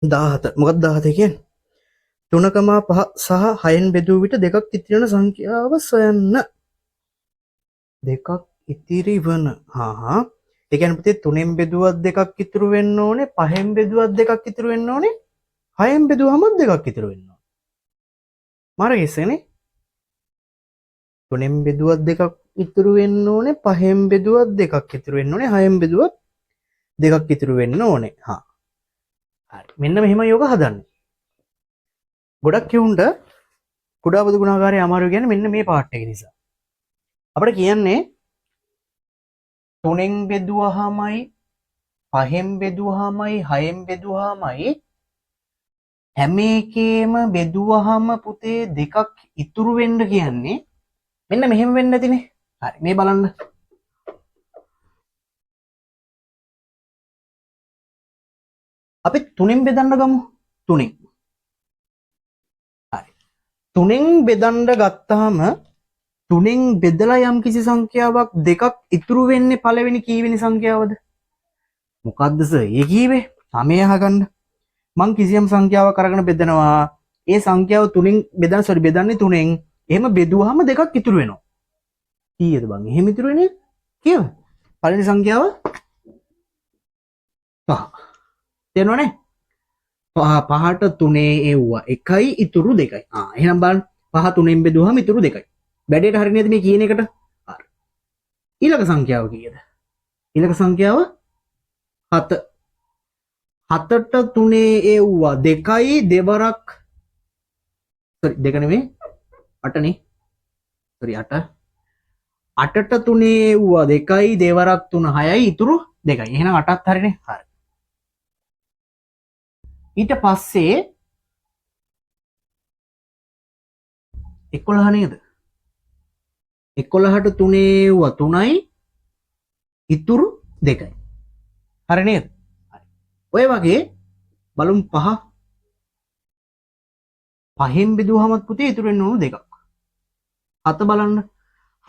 17 මොකක්ද 17 කියන්නේ? 3,5 සහ 6න් බෙදූ විට දෙකක් ඉතිරි වන සංඛ්‍යාව සොයන්න. දෙකක් ඉතිරි වන. හා ඒ කියන්නේ පුතේ 3න් බෙදුවත් දෙකක් ඉතුරු වෙන්න ඕනේ, 5න් බෙදුවත් දෙකක් ඉතුරු වෙන්න ඕනේ, 6න් බෙදුවම දෙකක් ඉතුරු වෙන්න ඕනේ. මාර ගෙස්සනේ. 3න් බෙදුවත් දෙකක් ඉතුරු වෙන්න ඕනේ, 5න් බෙදුවත් දෙකක් ඉතුරු වෙන්න ඕනේ, 6න් බෙදුවත් දෙකක් ඉතුරු වෙන්න ඕනේ. හා. හරි. මෙන්න මෙහෙම යෝග හදන්නේ. ගොඩක් කියුන්ට කුඩා බදු ගුණාකාරය අමාරු කියන්නේ මෙන්න මේ පාර්ට් එක නිසා. අපිට කියන්නේ 3න් බෙදුවාමයි 5න් බෙදුවාමයි 6න් බෙදුවාමයි හැම එකේම බෙදුවහම පුතේ දෙකක් ඉතුරු වෙන්න කියන්නේ මෙන්න මෙහෙම වෙන්න ඇතිනේ. හරි මේ බලන්න. අපි 3න් බෙදන්න ගමු. 3න්. හරි. 3න් බෙදන්න ගත්තාම 3න් බෙදලා යම් කිසි සංඛ්‍යාවක් දෙකක් ඉතුරු වෙන්නේ පළවෙනි කීවෙනි සංඛ්‍යාවද? මොකද්ද සර්? ඒ කීවේ? 9 අහගන්න. මං කිසියම් සංඛ්‍යාවක් අරගෙන බෙදනවා. ඒ සංඛ්‍යාව 3න් බෙදන්නේ 3න්. එහෙම බෙදුවාම දෙකක් ඉතුරු වෙනවා. කීයද බං? එහෙම ඉතුරු වෙන්නේ කීයද? පළවෙනි සංඛ්‍යාව 5. තේරෙනවනේ? 5ට 3 එව්වා 1යි ඉතුරු 2යි. එහෙනම් බලන්න 5 3න් බෙදුවාම ඉතුරු 2යි. වැඩේට හරිය නේද මේ කියන එකට? හරි. ඊළඟ සංඛ්‍යාව කීයද? ඊළඟ සංඛ්‍යාව 7. 7ට 3 එව්වා 2යි දෙවරක් සෝරි 2 නෙමෙයි 8 නේ. සෝරි 8. 8ට 3 එව්වා 2යි දෙවරක් 3 6යි ඉතුරු 2යි. එහෙනම් 8ත් හරිනේ. හරි. ඊට පස්සේ 11 නේද? 11ට 3 එව්වා 3යි ඉතුරු 2යි. හරි නේද? හරි. ඔය වගේ බලමු 5. 5න් බෙදුවාම පුතේ ඉතුරු වෙන්න ඕන දෙකක්. 7 බලන්න.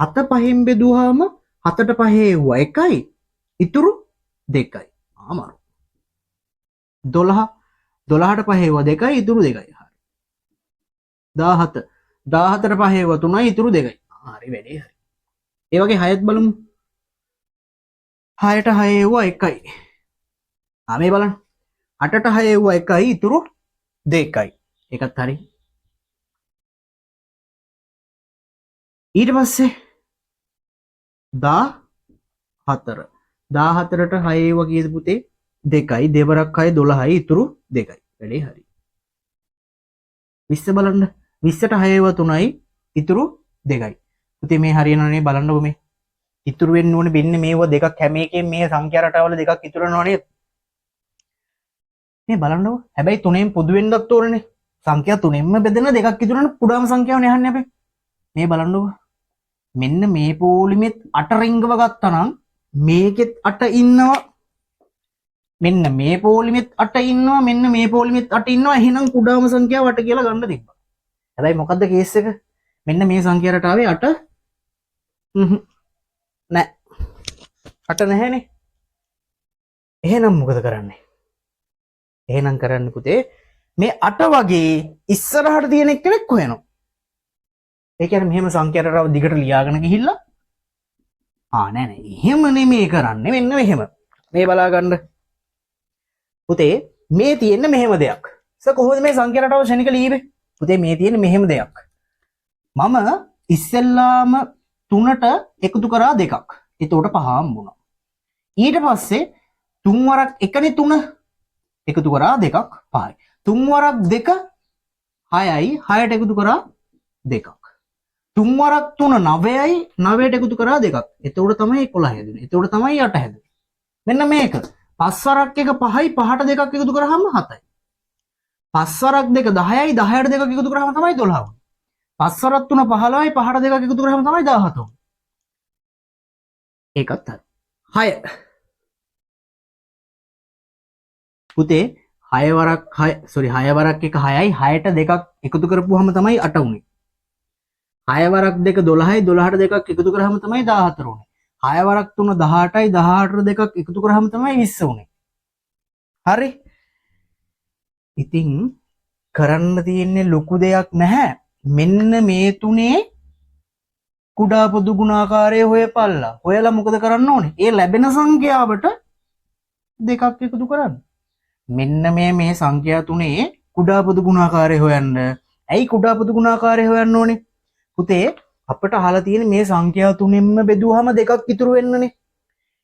7 5න් බෙදුවාම 7ට 5 එව්වා 1යි ඉතුරු 2යි. අමාරු. 12 12ට 5 එව්වා 2යි ඉතුරු 2යි. හරි. 17 17ට 5 එව්වා 3යි ඉතුරු 2යි. හරි වැඩේ හරි. ඒ වගේ 6ත් බලමු. 6ට 6 එව්වා 1යි. මේ බලන්න. 8ට 6 එව්වා 1යි ඉතුරු 2යි. ඒකත් හරි. ඊට පස්සේ 14 14ට 6 එව්වා කීයද පුතේ? 2යි දෙවරක් 6 12යි ඉතුරු 2යි. වැඩේ හරි. 20 බලන්න. 20ට 6 එව්වා 3යි ඉතුරු 2යි. පුතේ මේ හරියනවනේ බලන්නකො මේ. ඉතුරු වෙන්න ඕනේ මෙන්න මේව දෙකක් හැම එකෙන් මේ සංඛ්‍යා රටාවල දෙකක් ඉතුරු වෙනවා නේද? මේ බලන්නකො. හැබැයි 3න් පොදු වෙන්නත් ඕනනේ. සංඛ්‍යා 3න්ම බෙදෙන දෙකක් ඉතුරු වෙන පුඩාම සංඛ්‍යාවනේ අහන්නේ අපි. මේ බලන්නකො. මෙන්න මේ පොලිමෙත් 8 රිංගව ගත්තා නම් මේකෙත් 8 ඉන්නවා. මෙන්න මේ පොලිමෙත් 8 ඉන්නවා. මෙන්න මේ පොලිමෙත් 8 ඉන්නවා. එහෙනම් කුඩාම සංඛ්‍යාව 8 කියලා ගන්න තිබ්බා. හැබැයි මොකද්ද කේස් එක? මෙන්න මේ සංඛ්‍යා රටාවේ 8 නෑ. 8 නැහැනේ. එහෙනම් මොකද කරන්නේ? එහෙනම් කරන්න පුතේ මේ 8 වගේ ඉස්සරහට තියෙන කෙනෙක් හොයනවා. ඒ කියන්නේ මෙහෙම සංඛ්‍යා රටාව දිගට ලියාගෙන ගිහිල්ලා නෑ නෑ එහෙම නෙමෙයි කරන්නේ. මෙන්න මෙහෙම. මේ බලා ගන්න. පුතේ මේ තියෙන්නේ මෙහෙම දෙයක්. කොහොමද මේ සංඛ්‍යා රටාව ශනික ලියන්නේ? පුතේ මේ තියෙන්නේ මෙහෙම දෙයක්. මම ඉස්සෙල්ලාම 3ට එකතු කරා 2ක්. එතකොට 5 හම්බුණා. ඊට පස්සේ 3 වරක් 1නේ 3 එකතු කරා 2ක් 5යි. 3 වරක් 2 6යි 6ට එකතු කරා 2ක්. 3 වරක් 3 9යි 9ට එකතු කරා 2ක්. එතකොට තමයි 11 හැදුනේ. එතකොට තමයි 8 හැදුනේ. මෙන්න මේක. 5 වරක් 1 5යි 5ට 2ක් එකතු කරාම 7යි. 5 වරක් 2 10යි 10ට 2ක් එකතු කරාම තමයි 12 වුනේ. 5 වරක් 3 15යි 5ට 2ක් එකතු කරාම තමයි 17 වුනේ. ඒකත් හරි. 6 පුතේ 6 වරක් 6 වරක් 1 6යි 6ට 2ක් එකතු කරපුවාම තමයි 8 වුනේ. 6 වරක් 2 12යි 12ට 2ක් එකතු කරාම තමයි 14 වුනේ. 6 වරක් 3 18යි 18ට 2ක් එකතු කරාම තමයි 20 වුනේ. හරි. ඉතින් කරන්න තියෙන්නේ ලොකු දෙයක් නැහැ. මෙන්න මේ තුනේ කුඩා පොදු ගුණාකාරය හොයපල්ලා. හොයලා මොකද කරන්න ඕනේ? ඒ ලැබෙන සංඛ්‍යාවට දෙකක් එකතු කරන්න. මෙන්න මේ සංඛ්‍යා තුනේ කුඩා පොදු ගුණාකාරය හොයන්න. ඇයි කුඩා පොදු ගුණාකාරය හොයන්න ඕනේ? පුතේ අපිට අහලා තියෙන මේ සංඛ්‍යා තුනෙන්ම බෙදුවහම දෙකක් ඉතුරු වෙන්නනේ.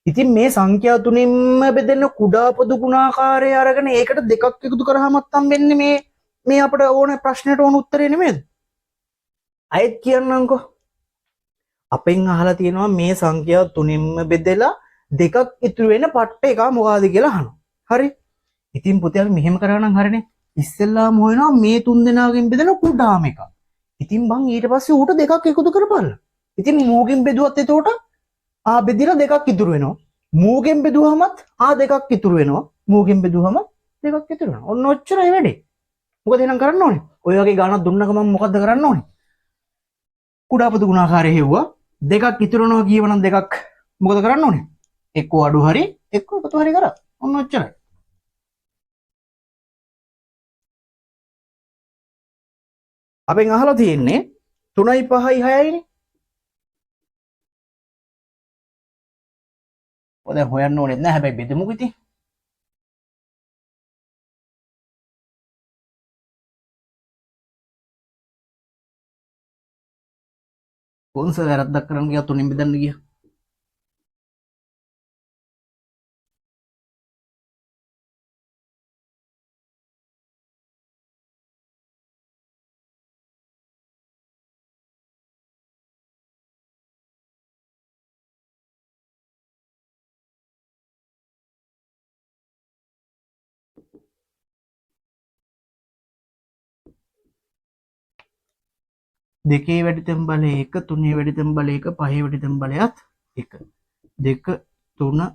ඉතින් මේ සංඛ්‍යා තුනෙන්ම බෙදෙන කුඩා පොදු ගුණාකාරය අරගෙන ඒකට දෙකක් එකතු කරාමත් හම්බෙන්නේ මේ අපිට ඕන ප්‍රශ්නෙට ඕන උත්තරේ නෙමෙයිද? අයත් කියන්නම්කෝ. අපෙන් අහලා තියෙනවා මේ සංඛ්‍යා තුනෙන්ම බෙදලා දෙකක් ඉතුරු වෙන පට්ට එක මොකಾದ කියලා අහනවා. හරි. ඉතින් පුතේ අපි මෙහෙම කරා නම් හරිනේ. ඉස්සෙල්ලාම හොයනවා මේ තුන් දෙනාගෙන් බෙදෙන කුඩාම එක. ඉතින් බං ඊට පස්සේ ඌට දෙකක් එකතු කරපල්ලා. ඉතින් මූගෙන් බෙදුවත් එතකොට බෙදිලා දෙකක් ඉතුරු වෙනවා. මූගෙන් බෙදුවහමත් දෙකක් ඉතුරු වෙනවා. මූගෙන් බෙදුවහම දෙකක් ඉතුරු වෙනවා. ඔන්න ඔච්චරයි වැඩේ. මොකද එහෙනම් කරන්න ඕනේ? ඔය වගේ ගානක් දුන්නක මම මොකද්ද කරන්න ඕනේ? කුඩාපද ගුණාකාරය හෙව්වා. දෙකක් ඉතුරු වෙනවා කියවනම් දෙකක් මොකද කරන්න ඕනේ? එක්ක අඩු හරි එක්ක එකතු හරි කරා. ඔන්න ඔච්චරයි. අපෙන් අහලා තියෙන්නේ 3යි 5යි 6යිනේ. ඔය දැන් හොයන්න ඕනේ නැහැ හැබැයි බෙදමුකෝ ඉතින්. කොන්ස වැරද්දක් කරන්න ගියා 3න් බෙදන්න ගියා. දෙකේ වැඩිතම් බලය 1 3 වැඩිතම් බලය 1 5 වැඩිතම් බලයත් 1 2 3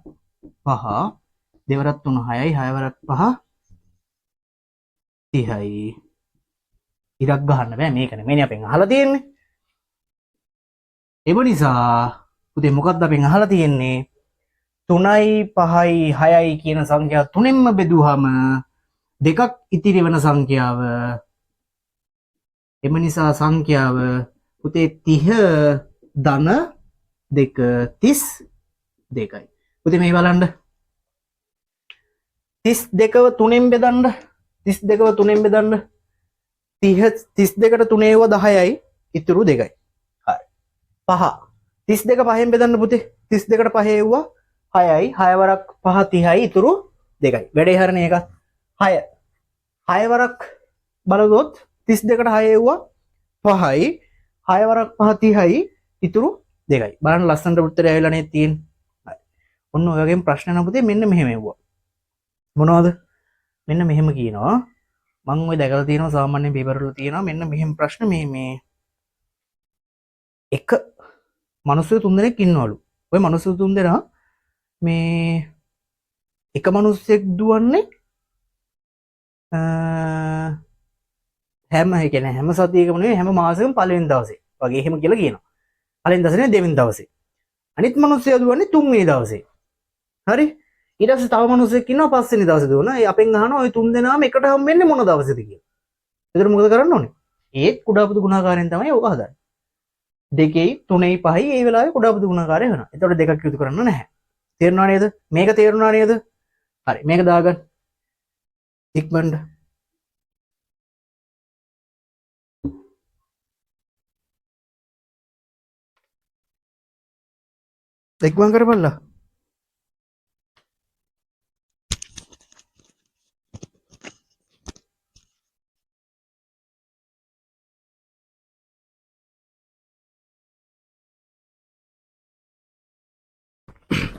5 දෙවරක් 3 6යි 6 වරක් 5 30යි. ඉරක් ගහන්න බෑ මේක නෙමෙයි අපෙන් අහලා තියෙන්නේ. ඒ නිසා පුතේ මොකක්ද අපෙන් අහලා තියෙන්නේ? 3යි 5යි 6යි කියන සංඛ්‍යා තුනෙන්ම බෙදුවහම දෙකක් ඉතිරි වෙන සංඛ්‍යාව. එම නිසා සංඛ්‍යාව පුතේ 30 ධන 2 32යි. පුතේ මේ බලන්න 32ව 3ෙන් බෙදන්න 32ව 3ෙන් බෙදන්න 32ට 3 ඒව 10යි ඉතුරු 2යි. හරි. 5 32 5ෙන් බෙදන්න පුතේ 32ට 5 ඒව 6යි 6 වරක් 5 30යි ඉතුරු 2යි. වැඩේ හරිනේ එක 6 6 වරක් බලගොත් 32ට 6 ඒව 5යි 6 වරක් 5 30යි ඉතුරු 2යි. බලන්න ලස්සනට උත්තරය ඇවිල්ලා නේ තියෙන්නේ. හරි. ඔන්න ඔය වගේම ප්‍රශ්න නම් පුතේ මෙන්න මෙහෙම එවුවා. මොනවද? මෙන්න මෙහෙම කියනවා. මම ඔය දැකලා තියෙනවා සාමාන්‍ය පේපර් වල තියෙනවා මෙන්න මෙහෙම ප්‍රශ්න මේ එක මිනිස්සු තුන් දෙනෙක් ඉන්නවලු. ඔය මිනිස්සු තුන් දෙනා මේ එක මිනිස්සෙක් දුවන්නේ හැම සතියකම නෙවෙයි හැම මාසෙකම පළවෙනි දවසේ වගේ එහෙම කියලා කියනවා. පළවෙනි දවසේ නෙවෙයි දෙවෙනි දවසේ. අනිත් මිනිස්සයා දුවන්නේ තුන්වෙනි දවසේ. හරි? ඊට පස්සේ තව මිනිස්සෙක් ඉන්නවා පස්වෙනි දවසේ දුවනවා. ඒ අපෙන් අහනවා ওই තුන් දෙනාම එකට හම් වෙන්නේ මොන දවසේද කියලා. එතකොට මොකද කරන්න ඕනේ? ඒත් කුඩාපුදු ගුණාකාරයෙන් තමයි ඕක හදන්නේ. 2යි 3යි 5යි ඒ වෙලාවේ කුඩාපුදු ගුණාකාරය වෙනවා. එතකොට දෙකක් යුතු කරන්න නැහැ. තේරුණා නේද? මේක තේරුණා නේද? හරි මේක දාගන්න. ඉක්මනට ඉක්මන් කරපල්ලා.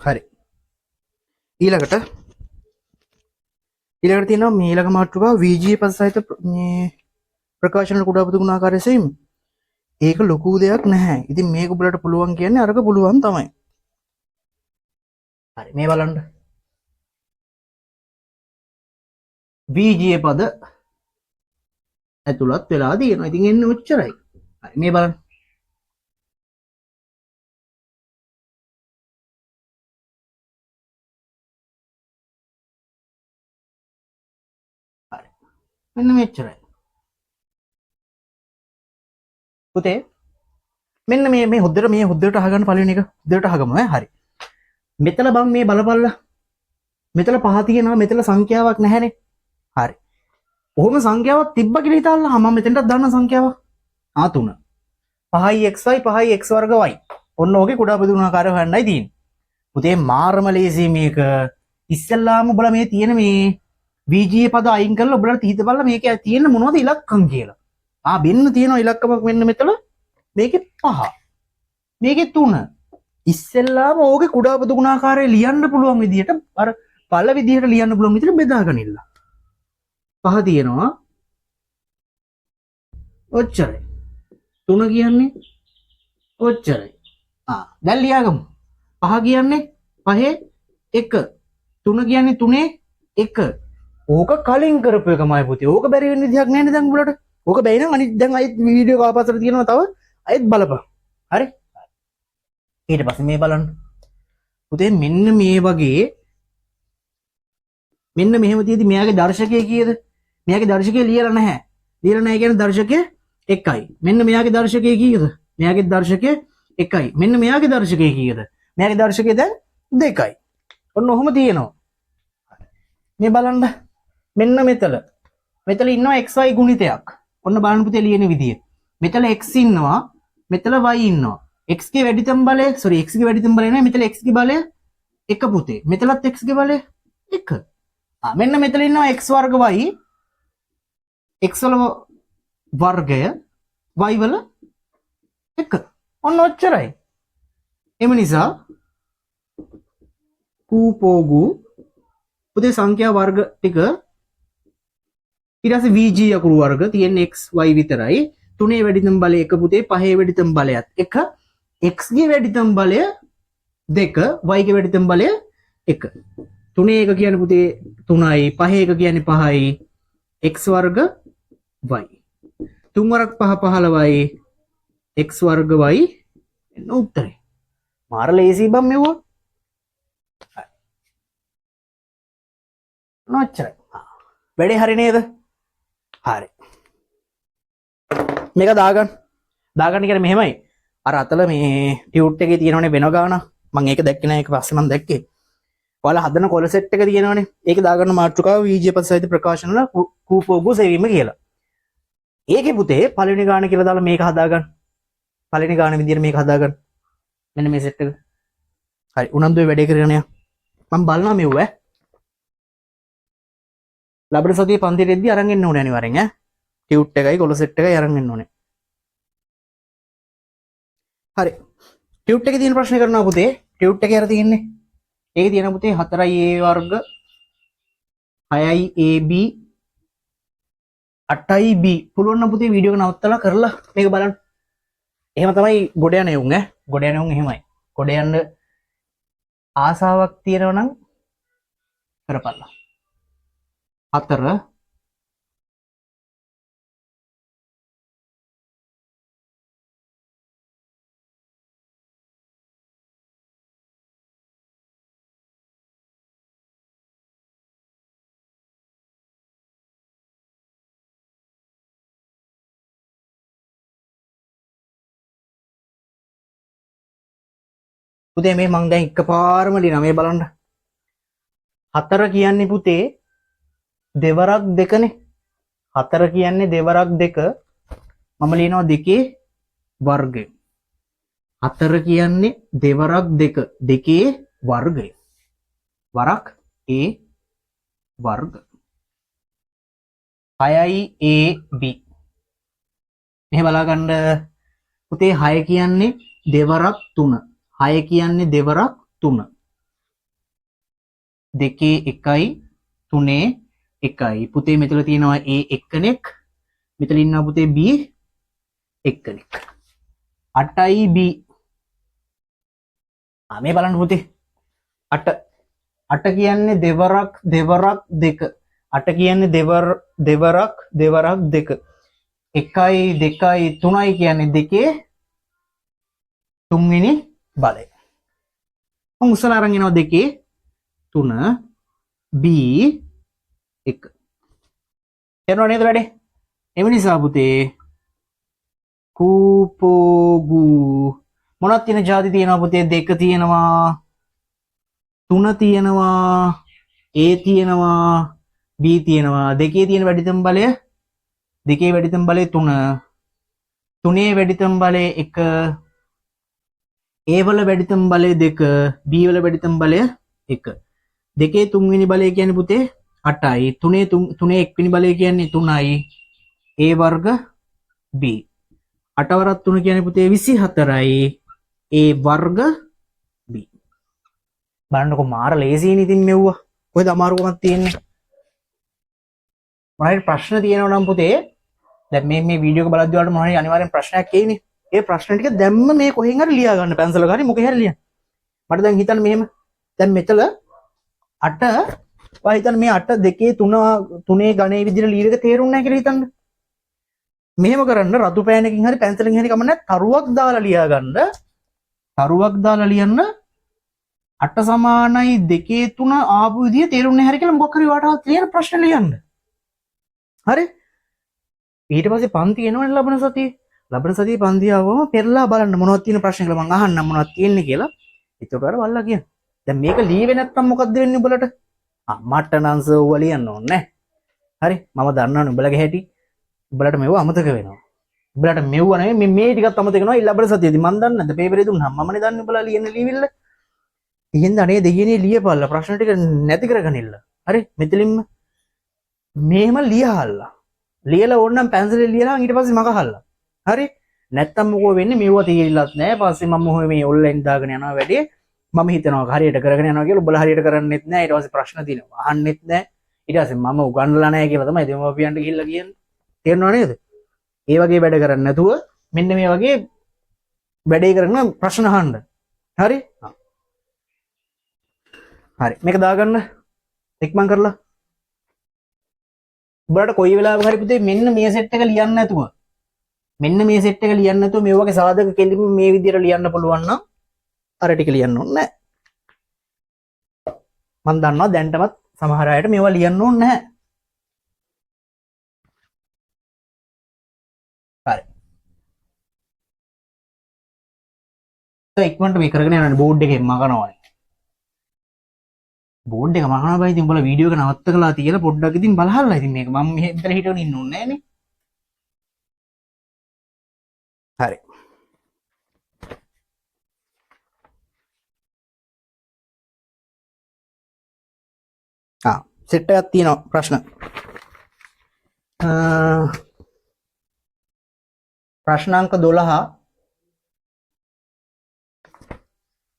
හරි ඊළඟට තියෙනවා මේ ඊළඟ මාතෘකාව VG පද සහිත ප්‍රකාශන කුඩාපුදු ගුණාකාරය සෙයින් ඒක ලොකු දෙයක් නැහැ. ඉතින් මේක ඔබලට පුළුවන් කියන්නේ අරක පුළුවන් තමයි. හරි මේ බලන්න VG පද ඇතුළත් වෙලා තියෙනවා. ඉතින් එන්නේ ඔච්චරයි. හරි මේ බලන්න මෙන්න මෙච්චරයි. පුතේ මෙන්න මේ හොද්දට අහගන්න පළවෙනි එක හොද්දට අහගමු ඈ. හරි. මෙතන බං මේ බලපල්ලා. මෙතන පහ තියෙනවා මෙතන සංඛ්‍යාවක් නැහැනේ. හරි. කොහොම සංඛ්‍යාවක් තිබ්බ කියලා හිතල්ලා මම මෙතනට දාන්න සංඛ්‍යාවක් 3. 5යි xy 5යි x වර්ග y. ඔන්න ඕකේ කුඩාපුදු ගුණාකාරය හොයන්නයි තියෙන්නේ. පුතේ මාරම ලේසි මේක. ඉස්සෙල්ලාම ඔබලා මේ තියෙන මේ VG පද අයින් කරලා ඔබලා හිතපල්ලා මේකේ තියෙන මොනවද ඉලක්කම් කියලා. මෙන්න තියෙනවා ඉලක්කමක් මෙන්න මෙතන. මේකේ 5. මේකේ 3. ඉස්සෙල්ලාම ඕකේ කුඩාපුදු ගුණාකාරය ලියන්න පුළුවන් විදිහට අර පළ විදිහට ලියන්න පුළුවන් විදිහට බෙදාගනින්න. පහ තියෙනවා. ඔච්චරයි. 3 කියන්නේ ඔච්චරයි. දැන් ලියාගමු. 5 කියන්නේ 5 1. 3 කියන්නේ 3 1. ඕක කලින් කරපු එකමයි පුතේ. ඕක බැරි වෙන්න විදිහක් නැහැ නේද දැන් උඹලට? ඕක බැයි නම් අනිත් දැන් අයිත් වීඩියෝ එක ආපස්සට තියෙනවා තව. අයිත් බලපන්. හරි? ඊට පස්සේ මේ බලන්න. පුතේ මෙන්න මේ වගේ මෙන්න මෙහෙම තියෙදි මෙයාගේ දර්ශකය කීයද? මෙයාගේ දර්ශකය ලියලා නැහැ. ලියලා නැහැ කියන්නේ දර්ශකය 1යි. මෙන්න මෙයාගේ දර්ශකය කීයද? මෙයාගේ දර්ශකය 1යි. මෙන්න මෙයාගේ දර්ශකය කීයද? මෙයාගේ දර්ශකය දැන් 2යි. ඔන්න ඔහොම තියෙනවා. මේ බලන්න. මෙන්න මෙතල ඉන්නවා xy ගුණිතයක්. ඔන්න බලන්න පුතේ ලියන විදිය. මෙතල x ඉන්නවා, මෙතල y ඉන්නවා. x ගේ වැඩිතම බලය, x ගේ වැඩිතම බලය නෙවෙයි, මෙතල x ගේ බලය 1 පුතේ. මෙතලත් x ගේ බලය 1. මෙන්න මෙතන ඉන්නවා x වර්ග y, x වල වර්ගය y වල 1. ඔන්න ඔච්චරයි. එම නිසා කූපෝගු පුතේ සංඛ්‍යා වර්ග ටික ඊට පස්සේ vg අකුරු වර්ග තියෙන x y විතරයි. 3 වැඩිතම බලය 1 පුතේ, 5 වැඩිතම බලයත් 1, x ගේ වැඩිතම බලය 2, y ගේ වැඩිතම බලය 1. 3 1 කියන්නේ පුතේ 3යි, 5 1 කියන්නේ 5යි, x වර්ග y. 3 වරක් 5 15යි, x වර්ග y. එන්න උත්තරේ. මාර ලේසි බම් මෙවුවා. නොච්චරයි. වැඩේ හරි නේද? හරි. මේක දාගන්න. දාගන්න කියන්නේ මෙහෙමයි. අර අතල මේ ටියුට් එකේ තියෙනවනේ වෙන ගාන. මම ඒක දැක්කේ නෑ. ඒක පස්සේ මම දැක්කේ. ඔයාලා හදන කොල සෙට් එක තියෙනවනේ. ඒක දාගන්න මාතෘකාව VJ පසයිද ප්‍රකාශන වල කූපෝගු සෙවීම කියලා. ඒකේ පුතේ පළවෙනි ගාන කියලා දාලා මේක හදාගන්න. පළවෙනි ගාන විදියට මේක හදාගන්න. මෙන්න මේ සෙට් එක. හරි. උනන්දුවේ වැඩේ කරගෙන යන්න. මම බලනවා මෙව ඈ. ලබන සතියේ පන්තියට එද්දි අරන් එන්න ඕනේ අනිවාර්යෙන් ඈ. ටියුට් එකයි කොල සෙට් එකයි අරන් එන්න ඕනේ. හරි. ටියුට් එකේ තියෙන ප්‍රශ්න කරනවා පුතේ. ටියුට් එකේ අර තියෙන්නේ. ඒකේ තියෙන පුතේ 4a වර්ග 6ab 8b. පුළුවන් නම් පුතේ වීඩියෝ එක නවත්තලා කරලා මේක බලන්න. එහෙම තමයි ගොඩ යන්නේ උන් ඈ. ගොඩ යන්නේ උන් එහෙමයි. ගොඩ යන්න ආසාවක් තියෙනවා නම් කරපල්ලා. 4 පුතේ මේ මං දැන් එකපාරම ලියනවා මේ බලන්න. 4 කියන්නේ පුතේ දෙවරක් දෙකනේ. 4 කියන්නේ දෙවරක් දෙක. මම ලියනවා දෙකේ වර්ගය. 4 කියන්නේ දෙවරක් දෙක. දෙකේ වර්ගය. වරක් a වර්ග. 6යි ab. මෙහෙ බලා ගන්න පුතේ 6 කියන්නේ දෙවරක් 3. 6 කියන්නේ දෙවරක් 3. දෙකේ 1යි 3ේ 1යි. පුතේ මෙතන තියෙනවා a එක්කෙනෙක්. මෙතන ඉන්නවා පුතේ b එක්කෙනෙක්. 8යි b. මේ බලන්න පුතේ 8 කියන්නේ දෙවරක් දෙක. 8 කියන්නේ දෙවරක් දෙක. 1යි 2යි 3යි කියන්නේ දෙකේ තුන්වෙනි බලය. මම උසලා අරන් එනවා දෙකේ 3 b 1. තේරුණා නේද වැඩේ? එම නිසා පුතේ කූපෝගු මොනක් තියෙන ಜಾති තියෙනවා පුතේ? 2 තියෙනවා, 3 තියෙනවා, a තියෙනවා, b තියෙනවා. දෙකේ තියෙන වැඩිතම බලය දෙකේ වැඩිතම බලය 3. 3ේ වැඩිතම බලය 1. a වල වැඩිතම බලය 2. b වල වැඩිතම බලය 1. දෙකේ තුන්වෙනි බලය කියන්නේ පුතේ 8යි. 3ේ එක්වෙනි බලය කියන්නේ 3යි. a වර්ග b. 8 වරක් 3 කියන්නේ පුතේ 24යි. a වර්ග b. බලන්නකො මාර ලේසියිනේ ඉතින් මෙව්වා. කොහෙද අමාරුකමක් තියෙන්නේ? මොනවයි ප්‍රශ්න තියෙනවා නම් පුතේ දැන් මේ වීඩියෝ එක බලද්දී වලට මොනවයි අනිවාර්යෙන් ප්‍රශ්නයක් එයිනේ. ඒ ප්‍රශ්න ටික දැම්ම මේ කොහෙන් හරි ලියා ගන්න පැන්සල ගානේ මොකේ හරි ලියන්න. මට දැන් හිතන්න මෙහෙම දැන් මෙතල 8 ඔයා හිතන්න මේ 8 2 3 ගණේ විදිහට ලියන එක තේරුන්නේ නැහැ කියලා හිතන්න. මෙහෙම කරන්න රතු පෑනකින් හරි පැන්සලකින් හරි කමන්නේ තරුවක් දාලා ලියා ගන්න. තරුවක් දාලා ලියන්න 8 සමානයි 2 3 ආපු විදිය තේරුන්නේ නැහැ කියලා මොකක් හරි වාටවත් ලියන ප්‍රශ්න ලියන්න. හරි? ඊට පස්සේ පන්ති එනවනේ ලබන සතියේ. ලබන සතියේ පන්ති ආවම පෙරලා බලන්න මොනවද තියෙන ප්‍රශ්න කියලා මම අහන්නම් මොනවද තියෙන්නේ කියලා. ඒකට අර වල්ලා කියන්න. දැන් මේක ලියුවේ නැත්තම් මොකද්ද වෙන්නේ උඹලට? මට නම් සෝව ලියන්න ඕනේ නැහැ. හරි? මම දන්නවනේ උඹලගේ හැටි. උඹලට මෙව අමතක වෙනවා. උඹලට මෙව්ව නෙමෙයි මේ ටිකත් අමතක වෙනවා. ලබන සතියේදී මම දන්නේ නැද්ද පේපරේ දුන්නාම මමනේ දන්නේ උඹලා ලියන්න ලියවිල්ල. ඉතින් අනේ දෙයියනේ ලියපල්ලා ප්‍රශ්න ටික නැති කරගනින්න. හරි? මෙතලින්ම මේම ලියහල්ලා. ලියලා ඕනනම් පැන්සලෙන් ලියලා ඊට පස්සේ මග අහලා. හරි? නැත්තම් මොකෝ වෙන්නේ මෙව්ව තීරිලත් නැහැ. පස්සේ මම මොහොම මේ ඔන්ලයින් දාගෙන යනවා වැඩි. මම හිතනවා හරියට කරගෙන යනවා කියලා උඹලා හරියට කරන්නෙත් නැහැ. ඊට පස්සේ ප්‍රශ්න දිනනවා. අහන්නෙත් නැහැ. ඊට පස්සේ මම උගන්වලා නැහැ කියලා තමයි දෙමව්පියන්ට ගිහිල්ලා කියන්නේ. තේරෙනව නේද? ඒ වගේ වැඩ කරන්නේ නැතුව මෙන්න මේ වගේ වැඩේ කරන ප්‍රශ්න අහන්න. හරි? හරි. මේක දාගන්න. ඉක්මන් කරලා. උඹලට කොයි වෙලාවක හරි පුතේ මෙන්න මේ සෙට් එක ලියන්න නැතුව මෙන්න මේ සෙට් එක ලියන්න නැතුව මේ වගේ සාධක කෙලින්ම මේ විදිහට ලියන්න පුළුවන් නම් අර ටික ලියන්න ඕනේ නැහැ. මම දන්නවා දැන්ටමත් සමහර අයට මේවා ලියන්න ඕනේ නැහැ. හරි. ඒ ඉක්මනට මේ කරගෙන යන්න බෝඩ් එකෙන් මකනවනේ. බෝඩ් එක මකනවා බයි ඉතින් උඹලා වීඩියෝ එක නවත්තලා තියලා පොඩ්ඩක් ඉතින් බලහල්ලා ඉතින් මේක මම මෙහෙ ඉතල හිටගෙන ඉන්න ඕනේ නැහනේ. හරි. සෙට් එකක් තියෙනවා ප්‍රශ්න. ප්‍රශ්න අංක 12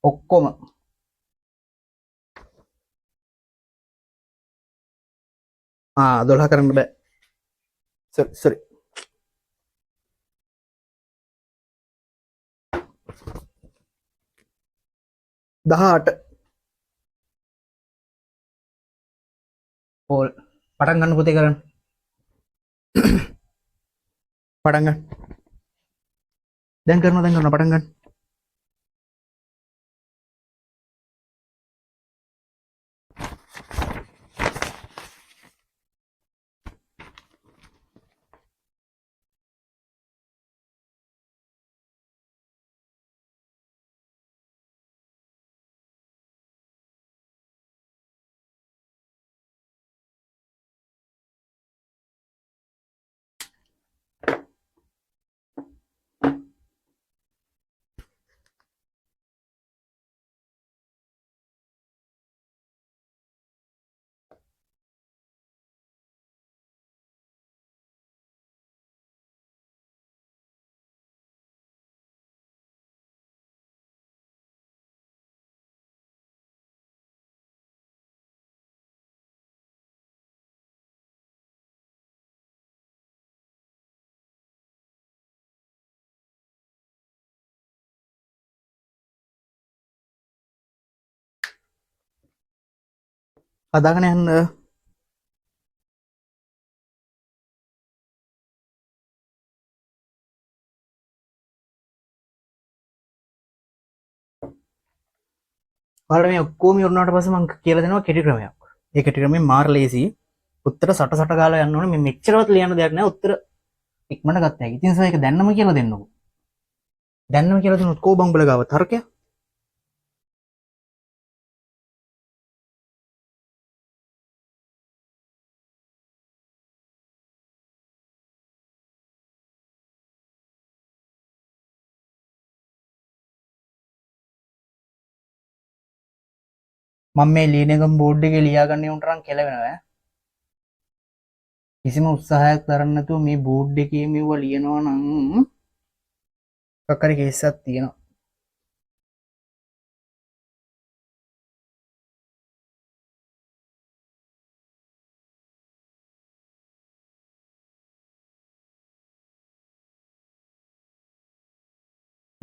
ඔක්කොම 12 කරන්න බෑ. සරි. 18 ඕල් පටන් ගන්න පුතේ කරන්න. පටන් ගන්න. දැන් කරනවා පටන් ගන්න. හදාගෙන යන්න. ඔයාලට මේ ඔක්කොම ඉවරනාට පස්සේ මම කියලා දෙනවා කෙටි ක්‍රමයක්. ඒ කෙටි ක්‍රමෙන් මාර ලේසි. උත්තර සට ගාලා යන්න ඕනේ. මේ මෙච්චරවත් ලියන්න දෙයක් නැහැ. උත්තර ඉක්මනට ගත්තා හැකි. ඉතින් සර් ඒක දැන්නම කියලා දෙන්නකෝ. දැන්නම කියලා දුන්නොත් කෝ බං උඹලා ගාව තර්කය? මම මේ ලියන එකම බෝඩ් එකේ ලියා ගන්න උන්ට නම් කෙලවෙනවා ඈ. කිසිම උත්සාහයක් දරන්න නැතුව මේ බෝඩ් එකේ මෙව ලියනවා නම් මොකක් හරි කේස් එකක් තියෙනවා.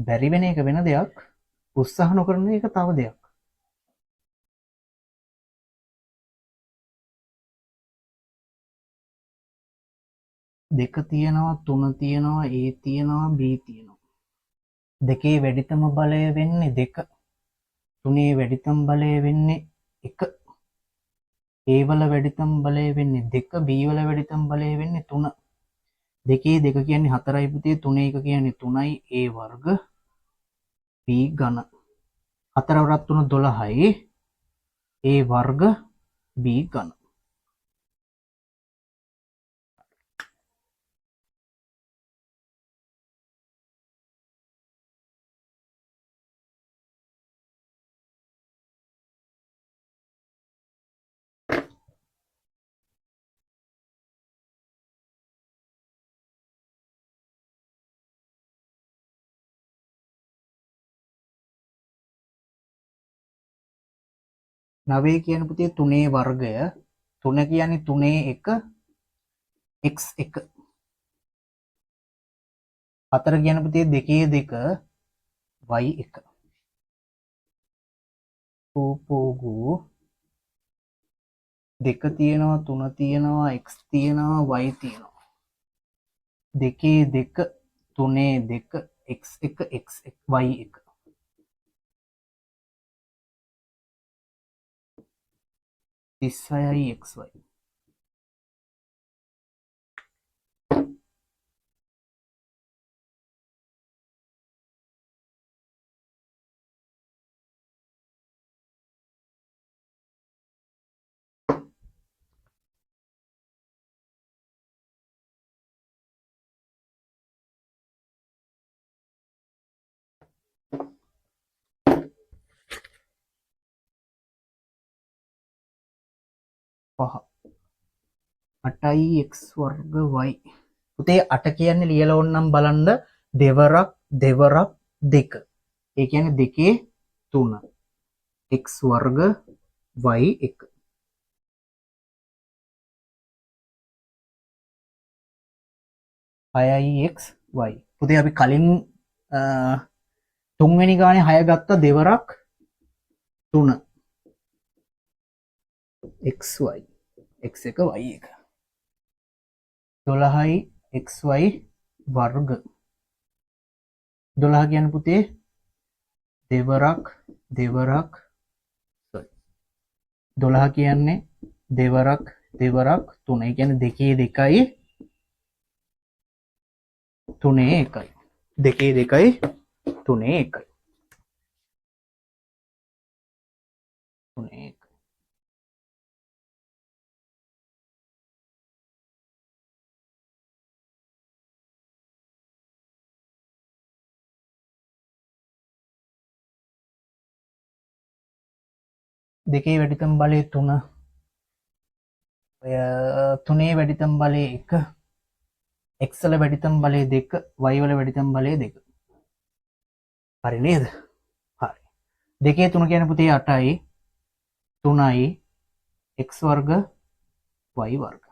බැරි වෙන එක වෙන දෙයක්, උත්සාහ නොකරන එක තව දෙයක්. දෙක තියෙනවා, තුන තියෙනවා, A තියෙනවා, B තියෙනවා. දෙකේ වැඩිතම බලය වෙන්නේ 2. තුනේ වැඩිතම බලය වෙන්නේ 1. A වල වැඩිතම බලය වෙන්නේ 2, B වල වැඩිතම බලය වෙන්නේ 3. දෙකේ 2 කියන්නේ 4යි පුතේ, 3 1 කියන්නේ 3යි, A වර්ග B ඝන. 4 වරක් 3 12යි, A වර්ග B ඝන. නවය කියන පුතේ 3 වර්ගය, 3 කියන්නේ 3 1 x1. 4 කියන පුතේ 2 2 y1. පෝපෝගු 2 තියෙනවා, 3 තියෙනවා, x තියෙනවා, y තියෙනවා. 2 2 3 2 x1 x1 y1. 36යි xy. පහ 8යි x වර්ග y. පුතේ 8 කියන්නේ ලියලා ඕනනම් බලන්න දෙවරක් දෙවරක් 2. ඒ කියන්නේ 2 3 x වර්ග y 1. 6යි x y. පුතේ අපි කලින් තුන්වෙනි ගානේ 6 ගත්ත දෙවරක් 3 xy x1 y1. 12යි xy වර්ග. 12 කියන්නේ පුතේ දෙවරක් දෙවරක් 12 කියන්නේ දෙවරක් දෙවරක් 3. ඒ කියන්නේ 2 2යි 3 1යි. 2 2යි 3 1යි. 3 1. දෙකේ වැඩිතම බලය 3. ඔය 3 වැඩිතම බලය 1. x වල වැඩිතම බලය 2, y වල වැඩිතම බලය 2. හරි නේද? හරි. 2 3 කියන පුතේ 8යි 3යි x වර්ග y වර්ග.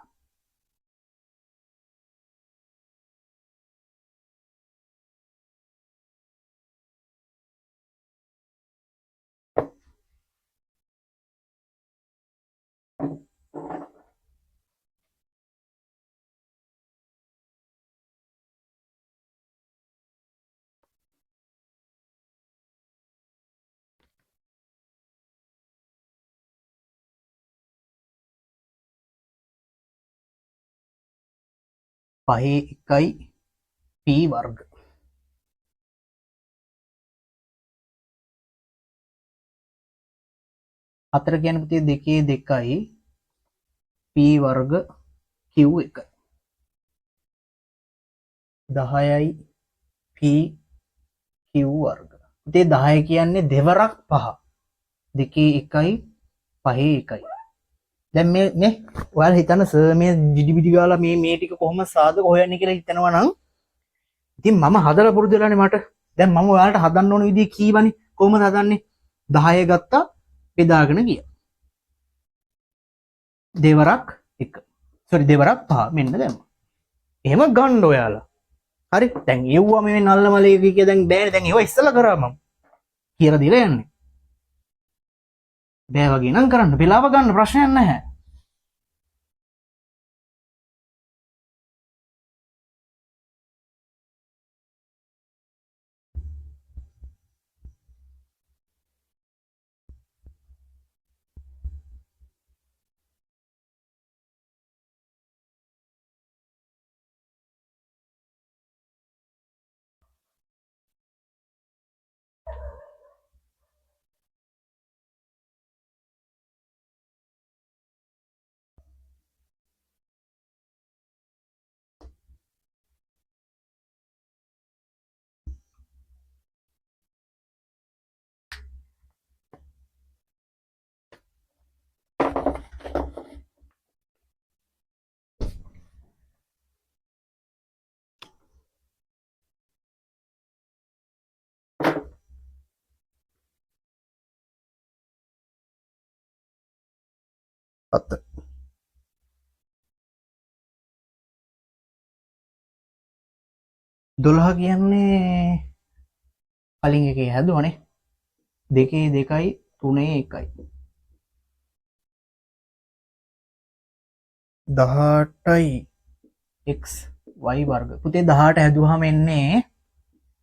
පහේ 1යි p වර්ග. 4 කියන පුතේ 2 2යි p වර්ග q1. 10යි p q වර්ග. පුතේ 10 කියන්නේ දෙවරක් 5. 2 1යි 5 1යි. දැන් මේ ඔයාලා හිතන්න සර් මේ දිඩිබිඩි ගාලා මේ ටික කොහොම සාධක හොයන්නේ කියලා හිතනවා නම් ඉතින් මම හදලා පුරුදු වෙලානේ මට. දැන් මම ඔයාලට හදන්න ඕන විදිහ කීවනේ. කොහොමද හදන්නේ? 10 ගත්තා බෙදාගෙන ගියා. දෙවරක් 1. සෝරි දෙවරක් 5 මෙන්න දැම්මා. එහෙම ගන්න ඔයාලා. හරි දැන් ඒව්වා මේ නල්ල මලේ කිය දැන් බෑනේ දැන් ඒවා ඉස්සලා කරා මම කියලා දීලා යන්නේ බෑ වගේ නම් කරන්න වෙලාව ගන්න ප්‍රශ්නයක් නැහැ අත්ත 12 කියන්නේ කලින් එකේ හැදුවනේ දෙකේ 2යි 3ේ 1යි 18යි x y වර්ග පුතේ 18 හැදුවාම එන්නේ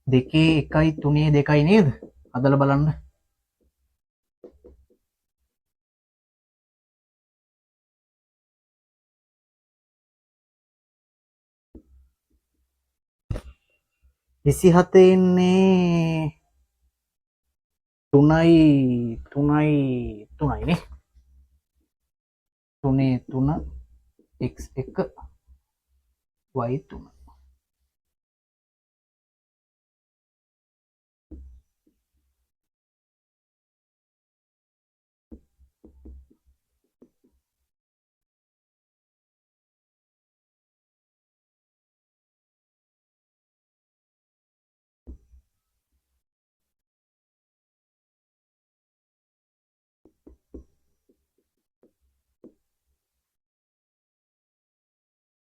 දෙකේ 1යි 3ේ 2යි නේද අදලා බලන්න විසි හතෙන්නේ තුනයි නේ තුනේ 3 x1 y3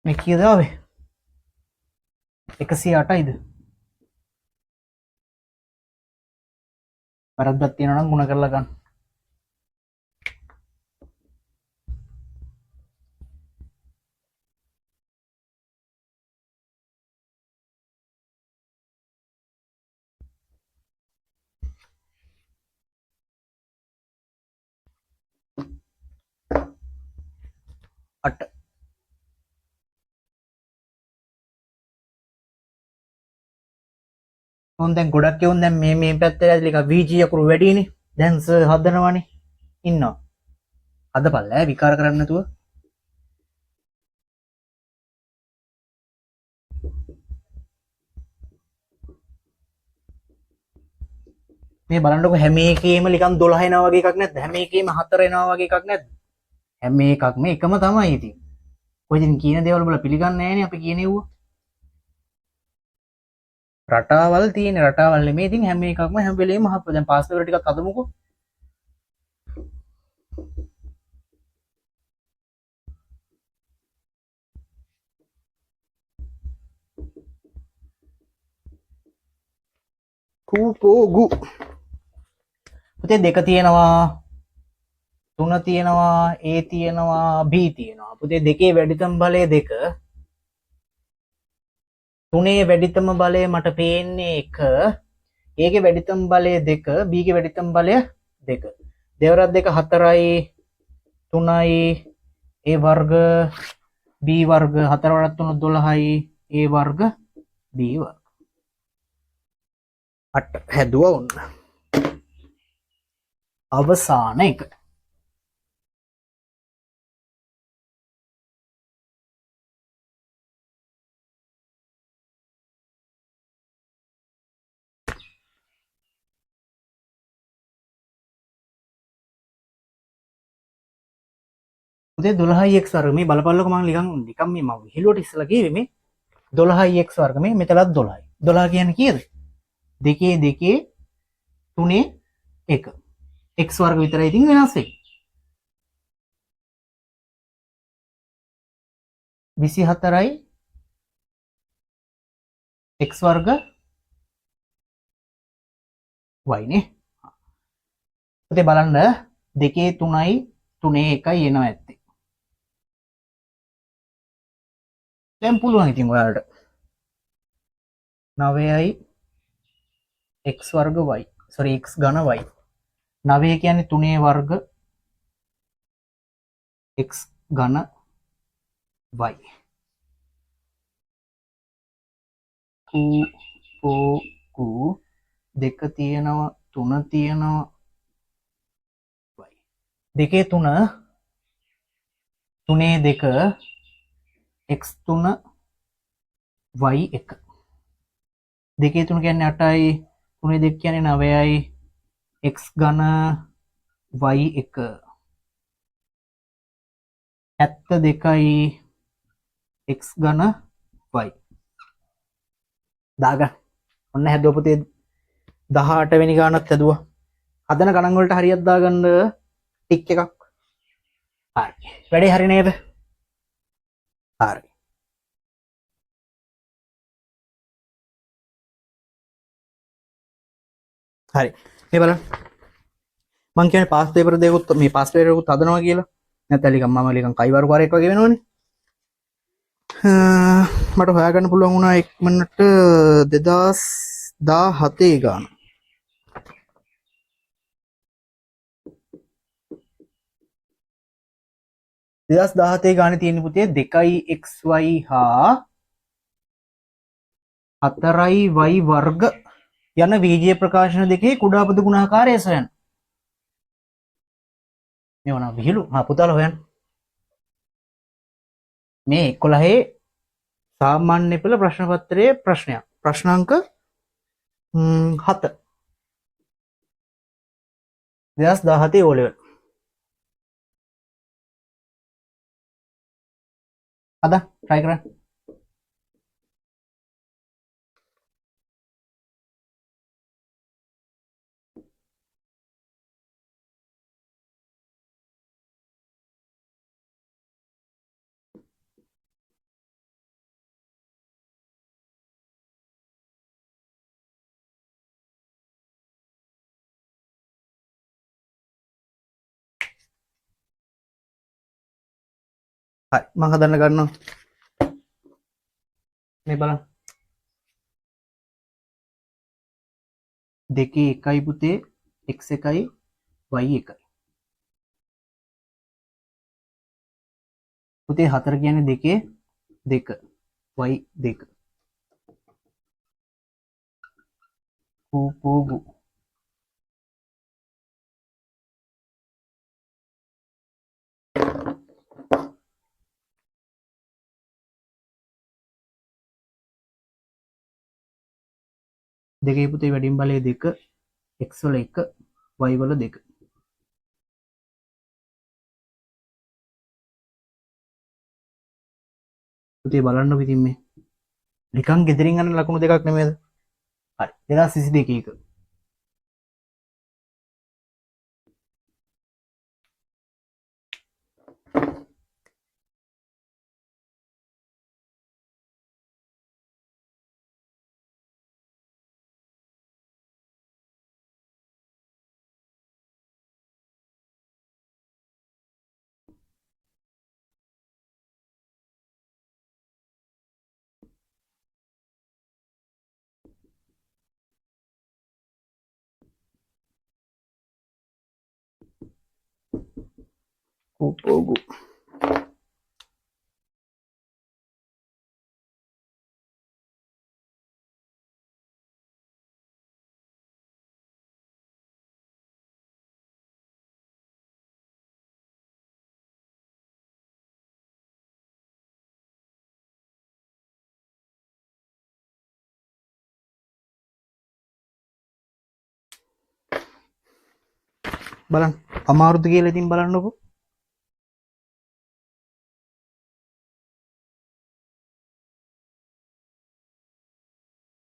මේ කීයද ආවේ 108යිද වැරද්දක් තියෙනවා නම් ගුණ කරලා ගන්න අට උන් දැන් ගොඩක් යවුන් දැන් මේ පැත්තට ඇදලා එක VG අකුරු වැඩිනේ දැන් සර් හදනවනේ ඉන්නවා හදපල්ලා විකාර කරන්න නැතුව මේ බලන්නකො හැම එකේම නිකන් 12 එනවා වගේ එකක් නැද්ද හැම එකේම 4 එනවා වගේ එකක් නැද්ද හැම එකක්ම එකම තමයි ඉතින් ඔය ඉතින් කියන දේවල් වල පිළිගන්නේ නැහැනේ අපි කියනෙව්වා රටාවල් තියෙන රටාවල් නෙමෙයි ඉතින් හැම එකක්ම හැම වෙලේම හප්ප දැන් පාස් පේපර් ටිකක් අදමුකෝ කූපෝගු පුතේ දෙක තියෙනවා 3 තියෙනවා A තියෙනවා B තියෙනවා පුතේ දෙකේ වැඩිතම බලය 2 3ේ වැඩිතම බලය මට පේන්නේ 1 ඒකේ වැඩිතම බලය 2 B ගේ වැඩිතම බලය 2 දෙවරක් දෙක 4යි 3යි A වර්ග B වර්ග 4 වරක් 3 12යි A වර්ග B වර්ග 8 හැදුවා ඔන්න අවසාන එක පුතේ 12යි x වර්ග මේ බලපල්ලකෝ මම නිකන් මේ මම විහිළුවට ඉස්සලා කිව්වේ මේ 12යි x වර්ග මේ මෙතනත් 12යි 12 කියන්නේ කීයද දෙකේ 3ේ 1 x වර්ග විතරයි ඉතින් වෙනස් වෙන්නේ 24යි x වර්ග y නේ. පුතේ බලන්න 2 3යි 3 1යි එනවා ඇත්තේ. දැන් පුළුවන් ඉතින් ඔයාලට 9යි x වර්ග y sorry x ඝන y 9 කියන්නේ 3 වර්ග x ඝන y කු දෙක තියෙනවා 3 තියෙනවා y දෙකේ 3 3 2 x3 y1 දෙකේ 3 කියන්නේ 8යි 3 2 කියන්නේ 9යි x ඝන y1 72යි x ඝන y දාගන්න ඔන්න හැදුවා පුතේ 18 වෙනි ගානත් හැදුවා හදන ගණන් වලට හරියට දාගන්න ටික් එකක් හරි වැඩේ හරි නේද හරි හරි මේ බලන්න මං කියන්නේ පාස් පේපර් දෙකකුත් මේ පාස් පේපර් එකකුත් හදනවා කියලා නැත්නම් නිකන් මම නිකන් කයිවාරු කාර්යයක් වගේ වෙනවනේ මට හොයාගන්න පුළුවන් වුණා ඉක්මනට 2017 ගාන 2017 ගානේ තියෙන පුතේ 2xy හා 4y වර්ග යන බීජීය ප්‍රකාශන දෙකේ කුඩා පොදු ගුණාකාරය සොයන්න. මේ වුණා විහිළු. පුතාලා හොයන්න. මේ 11 සාමාන්‍ය පෙළ ප්‍රශ්න පත්‍රයේ ප්‍රශ්නයක්. ප්‍රශ්නාංක 7. 2017 O level. අද try කරන්න. හරි මම හදන්න ගන්නවා මේ බලන්න දෙකේ එකයි පුතේ x එකයි y එකයි පුතේ 4 කියන්නේ දෙකේ 2 y 2 පූපූගු දෙකේ පුතේ වැඩිම බලය 2 x වල 1 y වල 2 පුතේ බලන්න ඉතින් මේ නිකන් ගෙදරින් අරන ලකුණු දෙකක් නෙමෙයිද හරි 2022 එක පූපූගු බලන්න අමාරුද කියලා ඉතින් බලන්නකෝ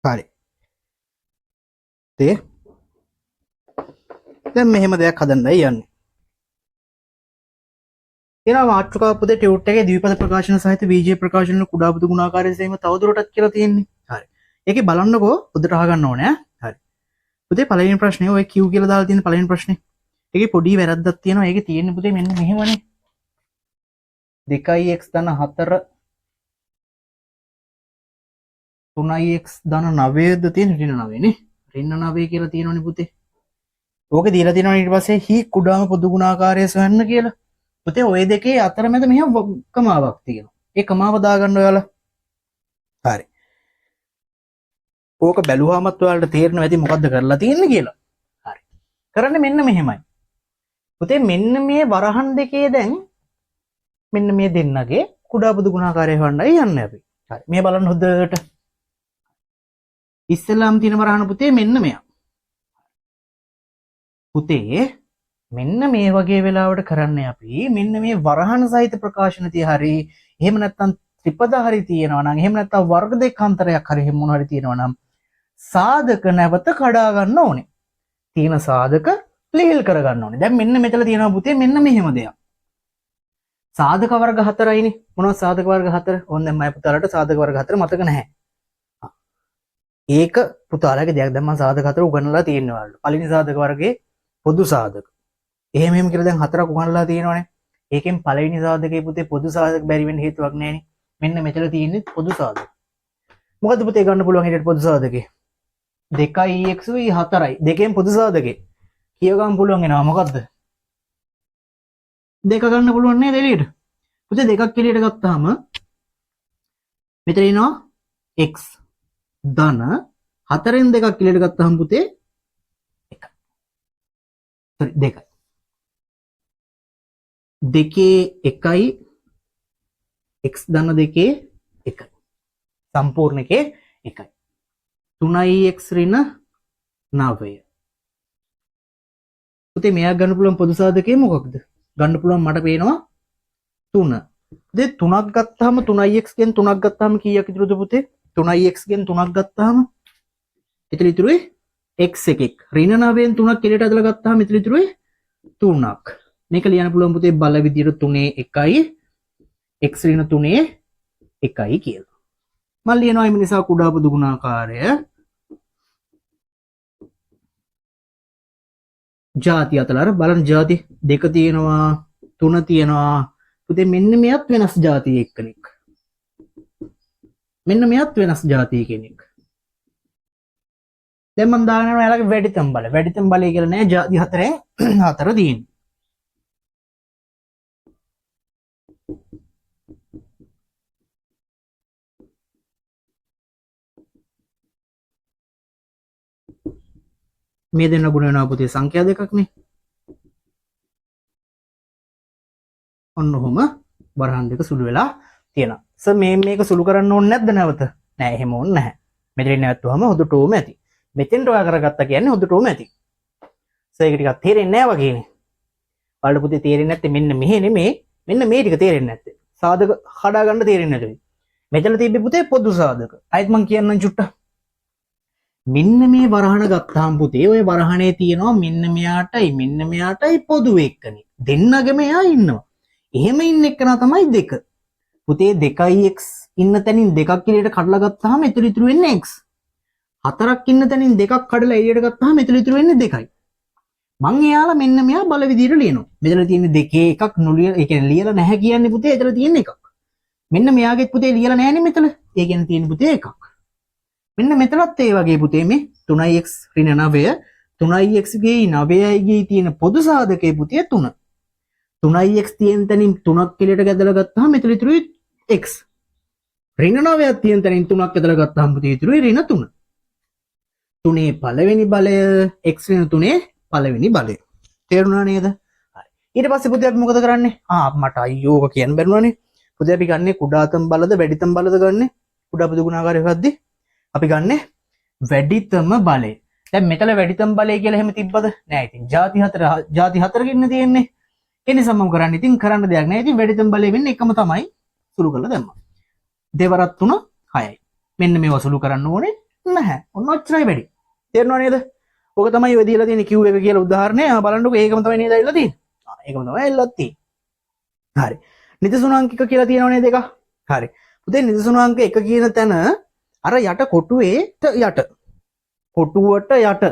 හරි දැන් මෙහෙම දෙයක් හදන්නයි යන්නේ එනවා මාතෘකාව පුතේ ටියුට් එකේ ද්විපද ප්‍රකාශන සහිත බීජීය ප්‍රකාශන කුඩා පොදු ගුණාකාරය සෙම තවදුරටත් කියලා තියෙන්නේ හරි ඒකේ බලන්නකෝ උදට අහගන්න ඕනේ ඈ. හරි. පුතේ පළවෙනි ප්‍රශ්නේ ඔය Q කියලා දාලා තියෙන පළවෙනි ප්‍රශ්නේ. ඒකේ පොඩි වැරද්දක් තියෙනවා. ඒකේ තියෙන්නේ පුතේ මෙන්න මෙහෙමනේ. 2x ධන 4 3x ධන 9ද තියෙන ඍණ 9 නේ. ඍණ 9 කියලා තියෙනවනේ පුතේ. ඕකේ දීලා තියෙනවා ඊට පස්සේ හි කුඩාම පොදු ගුණාකාරය සොයන්න කියලා. පුතේ ඔය දෙකේ අතරමැද මෙහෙම කමාවක් තියෙනවා. ඒ කමාව දාගන්න ඔයාලා. හරි. ඕක බැලුවාමත් ඔයාලට තේරෙනවා ඇති මොකද්ද කරලා තියෙන්නේ කියලා. හරි. කරන්නේ මෙන්න මෙහෙමයි. පුතේ මෙන්න මේ වරහන් දෙකේ දැන් මෙන්න මේ දෙන්නගේ කුඩා පොදු ගුණාකාරය හොයන්නයි යන්නේ අපි. හරි. මේ බලන්න හොඳට. ඉස්සෙල්ලාම තියෙන වරහන පුතේ මෙන්න මෙයා. පුතේ මෙන්න මේ වගේ වෙලාවට කරන්නේ අපි මෙන්න මේ වරහන් සහිත ප්‍රකාශන තිය හරි එහෙම නැත්නම් ත්‍රිපද හරි තියෙනවා නම් එහෙම නැත්නම් වර්ග දෙකාන්තරයක් හරි එහෙම මොන හරි තියෙනවා නම් සාධක නැවත කඩා ගන්න ඕනේ. තියෙන සාධක ලිහිල් කර ගන්න ඕනේ. දැන් මෙන්න මෙතන තියෙනවා පුතේ මෙන්න මෙහෙම දෙයක්. සාධක වර්ග 4යිනේ. මොනවද සාධක වර්ග 4? ඕන් දැන් මම පුතාලට සාධක වර්ග 4 මතක නැහැ. ඒක පුතාලගේ දෙයක් දැන් මම සාධක 4 උගන්වලා තියෙනවා වලට. පළවෙනි සාධක වර්ගයේ පොදු සාධක. එහෙම කියලා දැන් 4ක් උගන්වලා තියෙනවනේ. ඒකෙන් පළවෙනි සාධකයේ පුතේ පොදු සාධක බැරි වෙන්න හේතුවක් නැහැනේ. මෙන්න මෙතන තියෙන්නේ පොදු සාධක. මොකද්ද පුතේ ගන්න පුළුවන් හිටියට පොදු සාධකේ? 2x 4යි. දෙකෙන් පොදු සාධකේ. කියව ගන්න පුළුවන් වෙනවා මොකද්ද? දෙක ගන්න පුළුවන් නේද එළියට? පුතේ දෙකක් එළියට ගත්තාම මෙතන එනවා x ධන 4න් දෙකක් එළියට ගත්තාම පුතේ 1යි. sorry 2යි. දෙකේ 1යි x ධන දෙකේ 1යි. සම්පූර්ණ එකේ 1යි. 3x ඍණ 9. පුතේ මෙයා ගන්න පුළුවන් පොදු සාධකය මොකක්ද? ගන්න පුළුවන් මට පේනවා 3. දැන් 3ක් ගත්තාම 3x ගෙන් 3ක් ගත්තාම කීයක් ඉතුරුද පුතේ? 3x ගෙන් 3ක් ගත්තාම එතන ඉතුරුයි x එකක්. ඍණ 9ෙන් 3ක් එළියට ඇදලා ගත්තාම එතන ඉතුරුයි 3ක්. මේක ලියන්න පුළුවන් පුතේ බල විදියට 3 1යි x ඍණ 3 1යි කියලා. මම ලියනවා මේ නිසා කුඩා පොදු ගුණාකාරය ಜಾති අතලර බලන්න ಜಾති දෙක තියෙනවා 3 තියෙනවා පුතේ මෙන්න මෙයත් වෙනස් ಜಾති එක්කෙනෙක් මෙන්න මෙයත් වෙනස් ಜಾති කෙනෙක් දැන් මම දානවා එයාලගේ වැඩිතම් බලය කියලා නෑ ಜಾති හතරෙන් හතර තියෙන්නේ මේ දෙන්න ගුණ වෙනවා පුතේ සංඛ්‍යා දෙකක් නේ ඔන්න ඔහොම වරහන් දෙක සුළු වෙලා තියෙනවා සර් මේක සුළු කරන්න ඕනේ නැද්ද නැවත නෑ එහෙම ඕනේ නැහැ මෙතනින් නැවතුවම හොඳටම ඇති මෙතෙන්ට ඔයා කරගත්තා කියන්නේ හොඳටම ඇති සර් ඒක ටිකක් තේරෙන්නේ නැහැ වගේනේ බලන්න පුතේ තේරෙන්නේ නැත්තේ මෙන්න මෙහෙ නෙමේ මෙන්න මේ ටික තේරෙන්නේ නැත්තේ සාධක හදා ගන්න තේරෙන්නේ නැතුයි මෙතන තිබ්බේ පුතේ පොදු සාධක අයිත් මං කියන්නම් චුට්ටක් මෙන්න මේ වරහන ගත්තාම පුතේ ඔය වරහනේ තියෙනවා මෙන්න මෙයාටයි පොදු එක්කනේ දෙන්නගෙම එයා ඉන්නවා එහෙම ඉන්න එකන තමයි දෙක පුතේ 2x ඉන්න තැනින් දෙකක් එළියට කඩලා ගත්තාම එතන ඉතුරු වෙන්නේ x 4ක් ඉන්න තැනින් දෙකක් කඩලා එළියට ගත්තාම එතන ඉතුරු වෙන්නේ 2යි මං එයාලා මෙන්න මෙයා බල විදියට ලියනවා මෙතන තියෙන්නේ දෙකේ එකක් නුලිය ඒ කියන්නේ ලියලා නැහැ කියන්නේ පුතේ එතන තියෙන එකක් මෙන්න මෙයාගෙත් පුතේ ලියලා නැහැනේ මෙතන ඒ කියන්නේ තියෙන පුතේ එකක් මෙන්න මෙතනත් ඒ වගේ පුතේ මේ 3x ඍණ 9 3x ගේ 9යි ගේ තියෙන පොදු සාධකයේ පුතේ 3 3x තියෙන තැනින් 3ක් එළියට ගැදලා ගත්තාම මෙතන ඉතුරුයි x ඍණ 9ක් තියෙන තැනින් 3ක් ඇදලා ගත්තාම පුතේ ඉතුරුයි ඍණ 3 3 පළවෙනි බලය x ඍණ 3 පළවෙනි බලය තේරුණා නේද හරි ඊට පස්සේ පුතේ අපි මොකද කරන්නේ මට අයියෝ ඔක කියන්න බැරුණානේ පුතේ අපි ගන්නේ කුඩාතම් බලද වැඩිතම් බලද ගන්නේ කුඩා පොදු ගුණාකාරය හොද්දි අපි ගන්නේ වැඩිතම බලය. දැන් මෙතන වැඩිතම බලය කියලා එහෙම තිබ්බද? නෑ. ඉතින් ಜಾති හතරකින් තියෙන්නේ. ඒ නිසා මම කරන්නේ ඉතින් කරන්න දෙයක් නෑ. ඉතින් වැඩිතම බලය වෙන්නේ එකම තමයි සුළු කරලා දැම්මා. දෙවරක් 3 6යි. මෙන්න මේව සුළු කරන්න ඕනේ නැහැ. ඔන්න ඔච්චරයි වැඩි. තේරෙනව නේද? ඔක තමයි ඔය දීලා තියෙන Q එක කියලා උදාහරණය. බලන්නකෝ ඒකම තමයි නේද ඇවිල්ලා තියෙන්නේ. ඒකම තමයි ඇවිල්ලා තියෙන්නේ. හරි. නිදසුණාංකික කියලා තියෙනව නේද එක? හරි. පුතේ නිදසුණාංක 1 කියන තැන අර යට කොටුවේට යට කොටුවට යට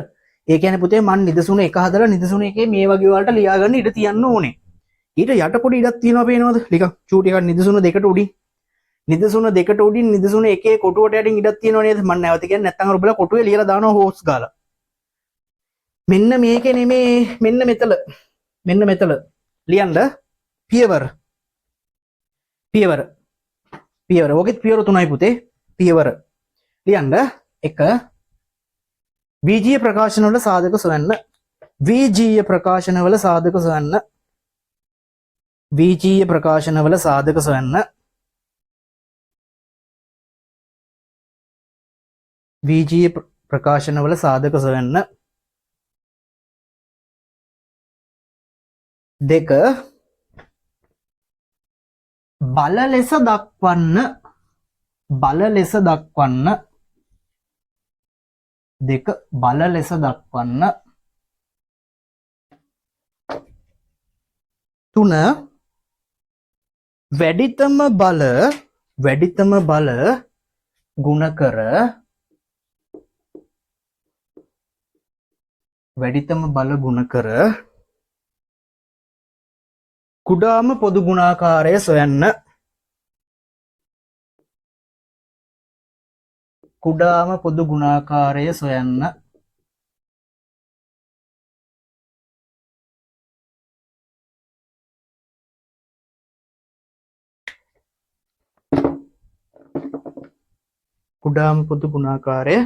ඒ කියන්නේ පුතේ මන් නිදසුන එක හදලා නිදසුන එකේ මේ වගේ වලට ලියා ගන්න ඉඩ තියන්න ඕනේ. ඊට යට පොඩි ඉඩක් තියෙනවා පේනවද? නිකන් චූටි එකක් නිදසුන දෙකට උඩින්. නිදසුන දෙකට උඩින් නිදසුන එකේ කොටුවට යටින් ඉඩක් තියෙනව නේද? මම නැවත කියන්නේ නැත්නම් අර ඔබලා කොටුවේ ලියලා දානවා හෝස් ගාලා. මෙන්න මේකේ නෙමේ මෙන්න මෙතල ලියන්න පියවර පියවර ඔකෙත් පියවර තුනයි පුතේ. පියවර ලියන්න එක විජීය ප්‍රකාශනවල සාධක සොයන්න. විජීය ප්‍රකාශනවල සාධක සොයන්න. විජීය ප්‍රකාශනවල සාධක සොයන්න. විජීය ප්‍රකාශනවල සාධක සොයන්න. දෙක බල ලෙස දක්වන්න. බල ලෙස දක්වන්න. දෙක බල ලෙස දක්වන්න. තුන වැඩිතම බල ගුණකර වැඩිතම බල ගුණකර කුඩාම පොදු ගුණාකාරය සොයන්න. කුඩාම පොදු ගුණාකාරය සොයන්න. කුඩාම පොදු ගුණාකාරය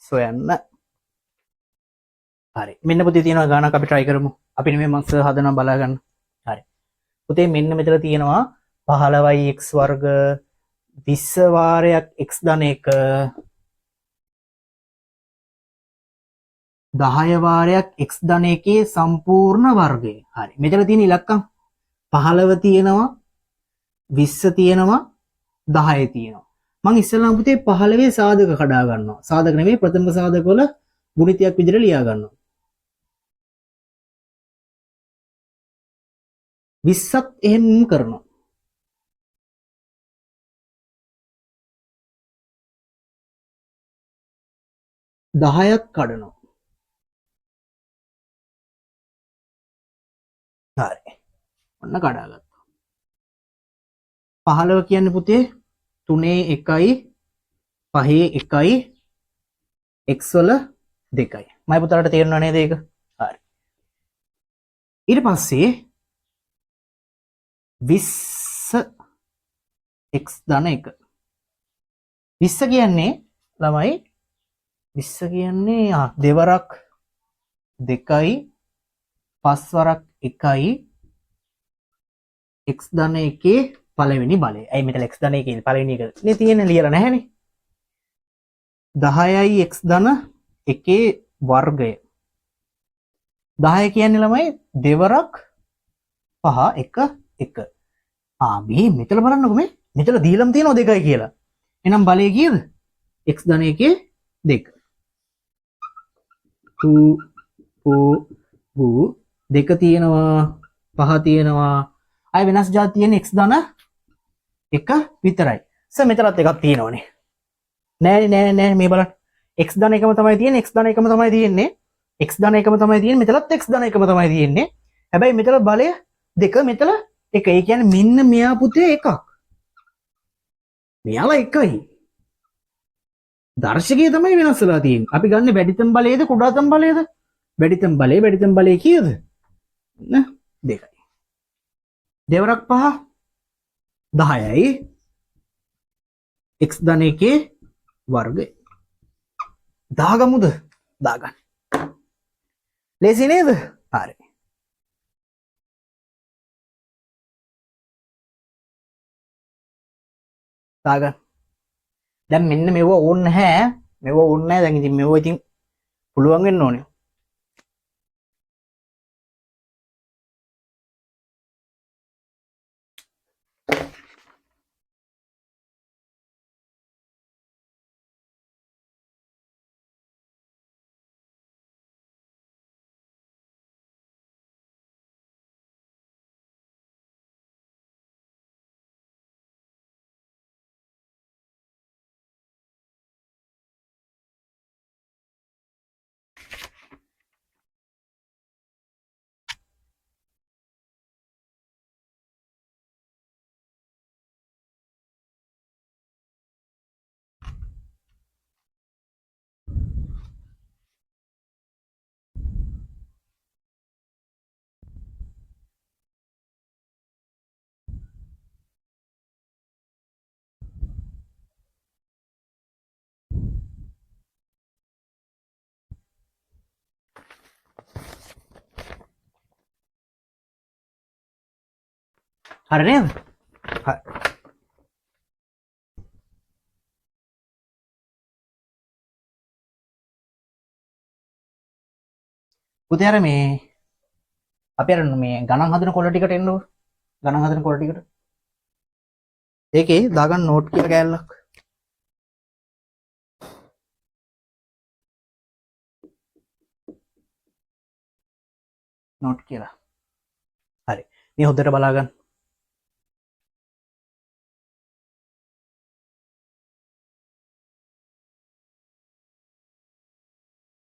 සොයන්න. හරි මෙන්න පුතේ තියෙනවා ගානක් අපි try කරමු. අපි මේ මස් හදනවා බලා ගන්න. හරි පුතේ මෙන්න මෙතන තියෙනවා 15x වර්ග 20 වාරයක් x ධන 1 10 වාරයක් x ධන 1 සම්පූර්ණ වර්ගය. හරි මෙතන තියෙන ඉලක්කම් 15 තියෙනවා 20 තියෙනවා 10 තියෙනවා. මම ඉස්සෙල්ලාම පුතේ 15 සාධක කඩා ගන්නවා. සාධක නෙමෙයි ප්‍රථම සාධක වල ගුණිතයක් විදිහට ලියා ගන්නවා. 20ත් එහෙම කරනවා. දහයත් කඩනවා. හරි ඔන්න කඩාගත්තා. 15 කියන්නේ පුතේ 3 1යි 5 1යි x වල 2යි. මම පුතාලට තේරෙනව නේද ඒක? හරි. ඊට පස්සේ 20 x ධන 1. 20 කියන්නේ ළමයි 20 කියන්නේ දෙවරක් 2යි පස්වරක් 1යි x ධන 1 පළවෙනි බලය. ඇයි මෙතන x ධන 1 පළවෙනි එක නේ තියෙන්නේ ලියලා නැහැනේ. 10යි x ධන 1 වර්ගය. 10 කියන්නේ ළමයි දෙවරක් 5 1 1. මේ මෙතන බලන්නකෝ මේ මෙතන දීලම තියෙනවා 2යි කියලා. එහෙනම් බලය කීයද? x ධන 1 2. 2 තියෙනවා 5 තියෙනවා. අය වෙනස් જાති තියෙන x ධන 1 විතරයි. මෙතනත් එකක් තියෙනවනේ. නෑ මේ බලන්න. x ධන 1ම තමයි තියෙන්නේ. x ධන 1ම තමයි තියෙන්නේ. x ධන 1ම තමයි තියෙන්නේ. මෙතනත් x ධන 1ම තමයි තියෙන්නේ. හැබැයි මෙතන බලය 2 මෙතන 1. ඒ කියන්නේ මෙන්න මෙයා පුතේ එකක්. මෙයාලා එකයි. දර්ශකය තමයි වෙනස් වෙලා තියෙන්නේ. අපි ගන්න වැඩිතම බලයේද කුඩාතම බලයේද? වැඩිතම බලය කීයද? 2යි. දෙවරක් 5 10යි x ධන 1 වර්ගය. දාගමුද? දාගන්න. ලේසි නේද? හරි. දාගන්න. දැන් මෙන්න මෙව ඕනේ නැහැ. මෙව ඕනේ නැහැ. දැන් ඉතින් මෙව ඉතින් පුළුවන් වෙන්න ඕනේ. හරි නේද? හරි. පුතේ අර මේ අපි අර මේ ගණන් හදන කොළ ටිකට එන්නකො. ගණන් හදන කොළ ටිකට. ඒකේ දාගන්න නෝට් කියලා කෑල්ලක්. නෝට් කියලා. හරි. මේ හොද්දට බලා ගන්න.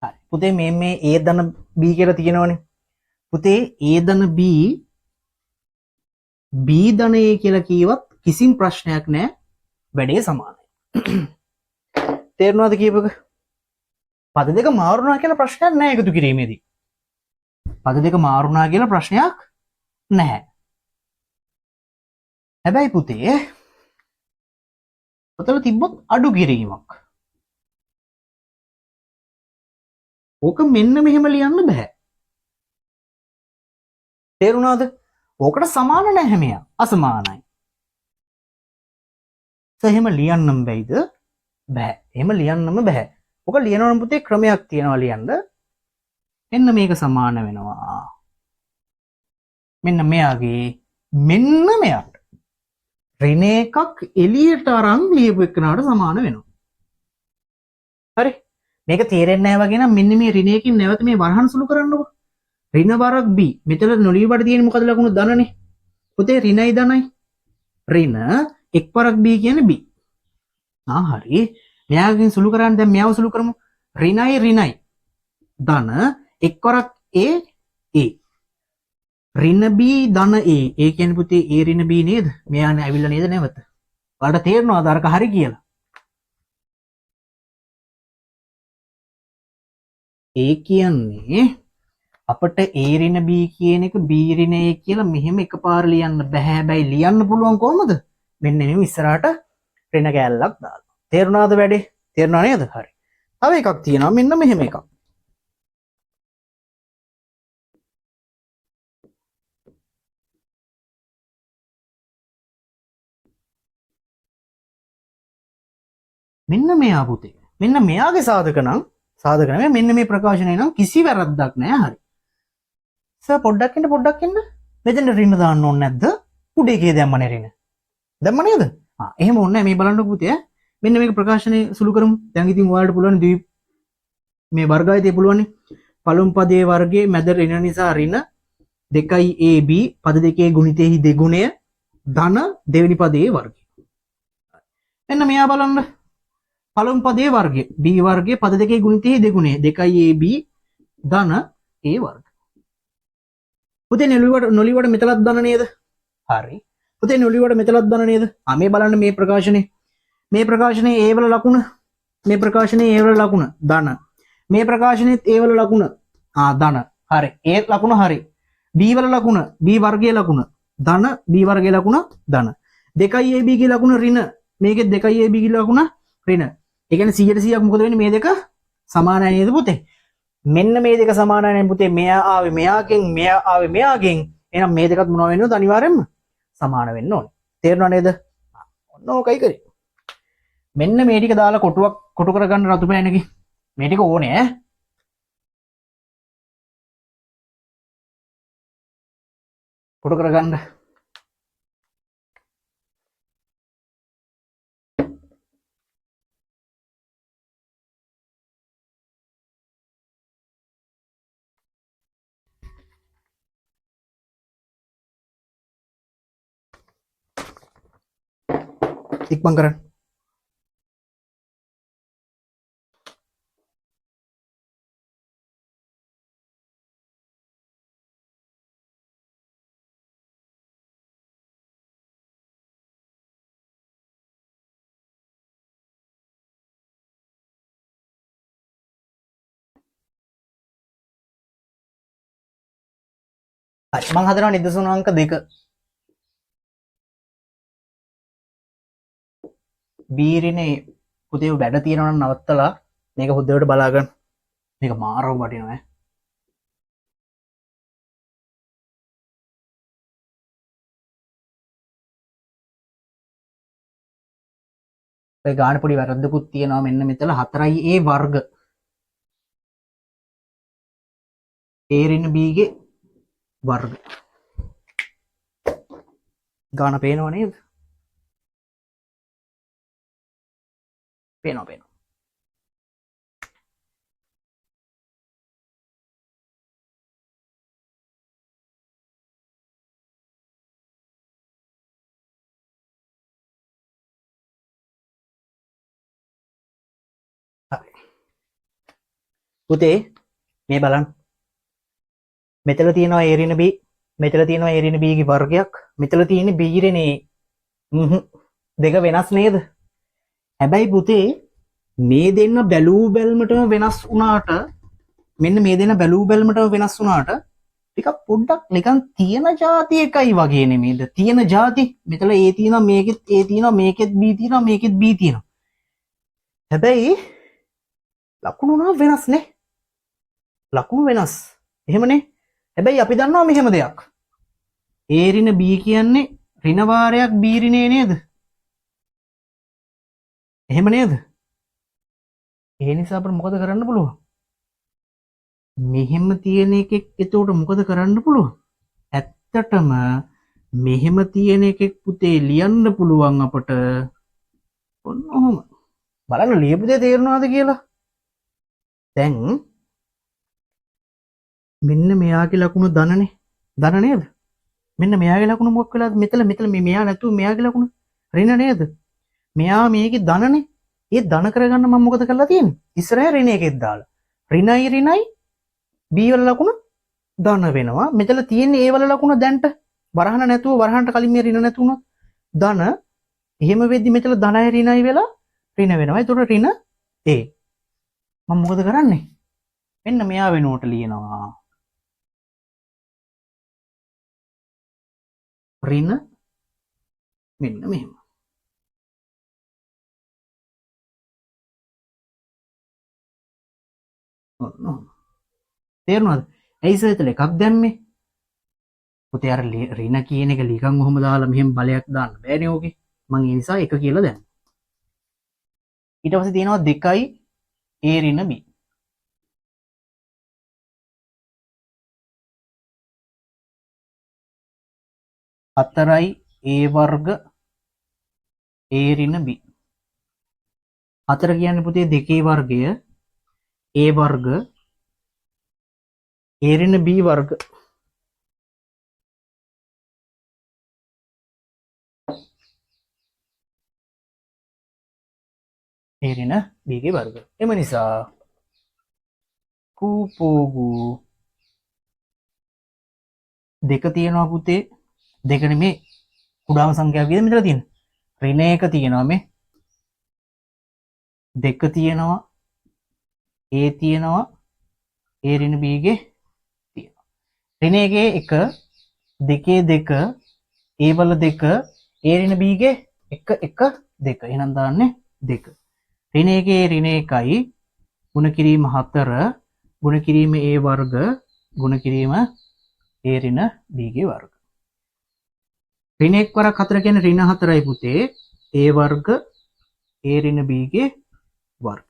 හරි. පුතේ මේ A ධන B කියලා තියෙනවනේ. පුතේ A ධන B B ධන A කියලා කීවත් කිසිම ප්‍රශ්නයක් නැහැ. වැඩේ සමානයි. තේරුණාද කියපක? පද දෙක මාරුණා කියලා ප්‍රශ්නයක් නැහැ එකතු කිරීමේදී. පද දෙක මාරුණා කියලා ප්‍රශ්නයක් නැහැ. හැබැයි පුතේ ඔතන තිබ්බොත් අඩු කිරීමක්. ඕක මෙන්න මෙහෙම ලියන්න බෑ. තේරුණාද? ඕකට සමාන නැහැ මෙයා. අසමානයි. එහෙම ලියන්නම් බැයිද? බෑ. එහෙම ලියන්නම බෑ. ඕක ලියනවනම් පුතේ ක්‍රමයක් තියෙනවා ලියන්න. මෙන්න මේක සමාන වෙනවා. මෙන්න මෙයාගේ මෙන්න මෙයාට. ඍණ එකක් එළියට අරන් ලියපු එකනට සමාන වෙනවා. හරි. මේක තේරෙන්නේ නැහැ වගේ නම් මෙන්න මේ ඍණ එකකින් නැවත මේ වරහන් සුළු කරන්නකො. ඍණ වරක් b. මෙතන නොලිය බඩ තියෙන්නේ මොකද ලකුණු ධනනේ. පුතේ ඍණයි ධනයි. ඍණ එක් වරක් b කියන්නේ b. හරි. මෙයාගෙන් සුළු කරන්නේ දැන් මෙයාව සුළු කරමු. ඍණයි ධන එක් වරක් a a. ඍණ b ධන a. ඒ කියන්නේ පුතේ a ඍණ b නේද? මෙයානේ ඇවිල්ලා නේද නැවත. ඔයාලට තේරෙනවද අරක හරි කියලා? ඒ කියන්නේ අපට a ඍණ b කියන එක b ඍණ a කියලා මෙහෙම එකපාර ලියන්න බෑ. හැබැයි ලියන්න පුළුවන් කොහමද? මෙන්න මේ ඉස්සරහට ඍණ කෑල්ලක් දාලා. තේරුණාද වැඩේ? තේරුණා නේද? හරි. තව එකක් තියෙනවා මෙන්න මෙහෙම එකක්. මෙන්න මෙයා පුතේ. මෙන්න මෙයාගේ සාධක නෙමෙයි මෙන්න මේ ප්‍රකාශනය නම් කිසි වැරද්දක් නෑ. හරි. සර් පොඩ්ඩක් ඉන්න. මෙතන ඍණ දාන්න ඕනේ නැද්ද? උඩ එකේ දැම්මනේ ඍණ. දැම්ම නේද? එහෙම ඕනේ නැහැ. මේ බලන්නකො පුතේ. මෙන්න මේක ප්‍රකාශනය සුළු කරමු. දැන් ඉතින් ඔයාලට පුළුවන් මේ වර්ගායතය පුළුවන්. පළමු පදයේ වර්ගයේ මැද ඍණ නිසා ඍණ 2ab පද දෙකේ ගුණිතෙහි දෙගුණය ධන දෙවෙනි පදයේ වර්ගය. මෙන්න මෙයා බලන්න. පළමු පදයේ වර්ගය b වර්ගයේ පද දෙකේ ගුණිතෙහි දෙගුණය 2ab ධන a වර්ග. පුතේ නොලිවට මෙතලක් ධන නේද? හරි. පුතේ නොලිවට මෙතලක් ධන නේද? මේ බලන්න මේ ප්‍රකාශනේ. මේ ප්‍රකාශනයේ a වල ලකුණ. මේ ප්‍රකාශනයේ a වල ලකුණ ධන. මේ ප්‍රකාශනයේත් a වල ලකුණ ධන. හරි. a ලකුණ හරි. b වල ලකුණ b වර්ගයේ ලකුණ ධන b වර්ගයේ ලකුණ ධන. 2ab ගේ ලකුණ ඍණ. මේකෙත් 2ab ගේ ලකුණ ඍණ. ඒ කියන්නේ 100% මොකද වෙන්නේ මේ දෙක සමානයි නේද පුතේ? මෙන්න මේ දෙක සමානයි නේද පුතේ? මෙයා ආවේ මෙයාගෙන් මෙයා ආවේ මෙයාගෙන්. එහෙනම් මේ දෙකත් මොනවා වෙන්නවද? අනිවාර්යෙන්ම සමාන වෙන්න ඕනේ. තේරුණා නේද? ඔන්න ඕකයි කරේ. මෙන්න මේ ටික දාලා කොටු කරගන්න රතු පෑනකින්. මේ ටික ඕනේ ඈ. කොටු කරගන්න. ඉක්මන් කරන්න. හරි මම හදනවා නිදසුන අංක 2. b ඍණේ පුතේ වැඩ තියෙනවා නම් නවත්තලා මේක හොද්දවට බලා ගන්න. මේක මාරව වටිනවා ඈ. ඔය ගාන පොඩි වැරද්දකුත් තියෙනවා මෙන්න මෙතන 4a වර්ග a ඍණ b ගේ වර්ග ගාන පේනව නේද? පේනවා. පුතේ මේ බලන්න. මෙතන තියෙනවා a ඍණ b, මෙතන තියෙනවා a ඍණ b ගේ වර්ගයක්, මෙතන තියෙන්නේ b ඍණ a. දෙක වෙනස් නේද? හැබැයි පුතේ මේ දෙන්න බැලූ බැල්මටම වෙනස් වුණාට මෙන්න මේ දෙන්න බැලූ බැල්මටම වෙනස් වුණාට ටිකක් පොඩ්ඩක් නිකන් තියෙන જાති එකයි වගේ නෙමෙයිද? තියෙන જાති මෙතන a තියෙනවා, මේකෙත් a තියෙනවා, මේකෙත් b තියෙනවා, මේකෙත් b තියෙනවා. හැබැයි ලකුණු නම් වෙනස් නේ. ලකුණු වෙනස්. එහෙමනේ. හැබැයි අපි දන්නවා මෙහෙම දෙයක්. a ඍණ b කියන්නේ ඍණ වාරයක් b ඍණේ නේද? එහෙම නේද? ඒ නිසා අපිට මොකද කරන්න පුළුවන්? මෙහෙම තියෙන එකෙක් එතකොට මොකද කරන්න පුළුවන්? ඇත්තටම මෙහෙම තියෙන එකෙක් පුතේ ලියන්න පුළුවන් අපට. ඔන්න ඔහොම. බලන්න ලියපු දේ තේරුණාද කියලා? දැන් මෙන්න මෙයාගේ ලකුණු ධනනේ. ධන නේද? මෙන්න මෙයාගේ ලකුණු මොකක් වෙලාද? මෙතන මෙයා නැතුව මෙයාගේ ලකුණු ඍණ නේද? මෙයා මේකේ ධනනේ. ඒ ධන කරගන්න මම මොකද කරලා තියෙන්නේ? ඉස්සරහ ඍණ එකෙක් දාලා. ඍණයි b වල ලකුණු ධන වෙනවා. මෙතන තියෙන්නේ a වල ලකුණු දැන්ට වරහන නැතුව වරහනට කලින් මේ ඍණ නැතුණොත් ධන. එහෙම වෙද්දි මෙතන ධනයි ඍණයි වෙලා ඍණ වෙනවා. ඒතකොට ඍණ a. මම මොකද කරන්නේ? මෙන්න මෙයා වෙනුවට ලියනවා. ඍණ මෙන්න මෙහෙම. තේරුණාද? ඇයි සර් එකක් දැම්මේ? පුතේ අර ඍණ කියන එක ලිකන් ඔහොම දාලා මෙහෙම බලයක් දාන්න බෑනේ ඕකේ. මම ඒ නිසා එක කියලා දැම්මා. ඊට පස්සේ තියෙනවා 2යි a ඍණ b. හතරයි a වර්ග a ඍණ b. 4 කියන්නේ පුතේ 2 වර්ගය a වර්ග a ඍණ b වර්ග. a ඍණ b ගේ වර්ග. එම නිසා කූපෝගු දෙක තියෙනවා පුතේ. දෙක නෙමේ කුඩාම සංඛ්‍යාව විදිහට මෙතන තියෙනවා. ඍණ 1 තියෙනවා මේ. 2 තියෙනවා. a තියෙනවා. a ඍණ b ගේ තියෙනවා. ඍණ 1 2 2 a වල 2 a ඍණ b ගේ 1 1 2. එහෙනම් දාන්නේ 2. ඍණ 1 ඍණ 1යි ගුණ කිරීම 4 ගුණ කිරීම a වර්ග ගුණ කිරීම a ඍණ b ගේ වර්ග. ඍණ 1 වරක් 4 කියන්නේ ඍණ 4යි පුතේ a වර්ග a ඍණ b ගේ වර්ගය.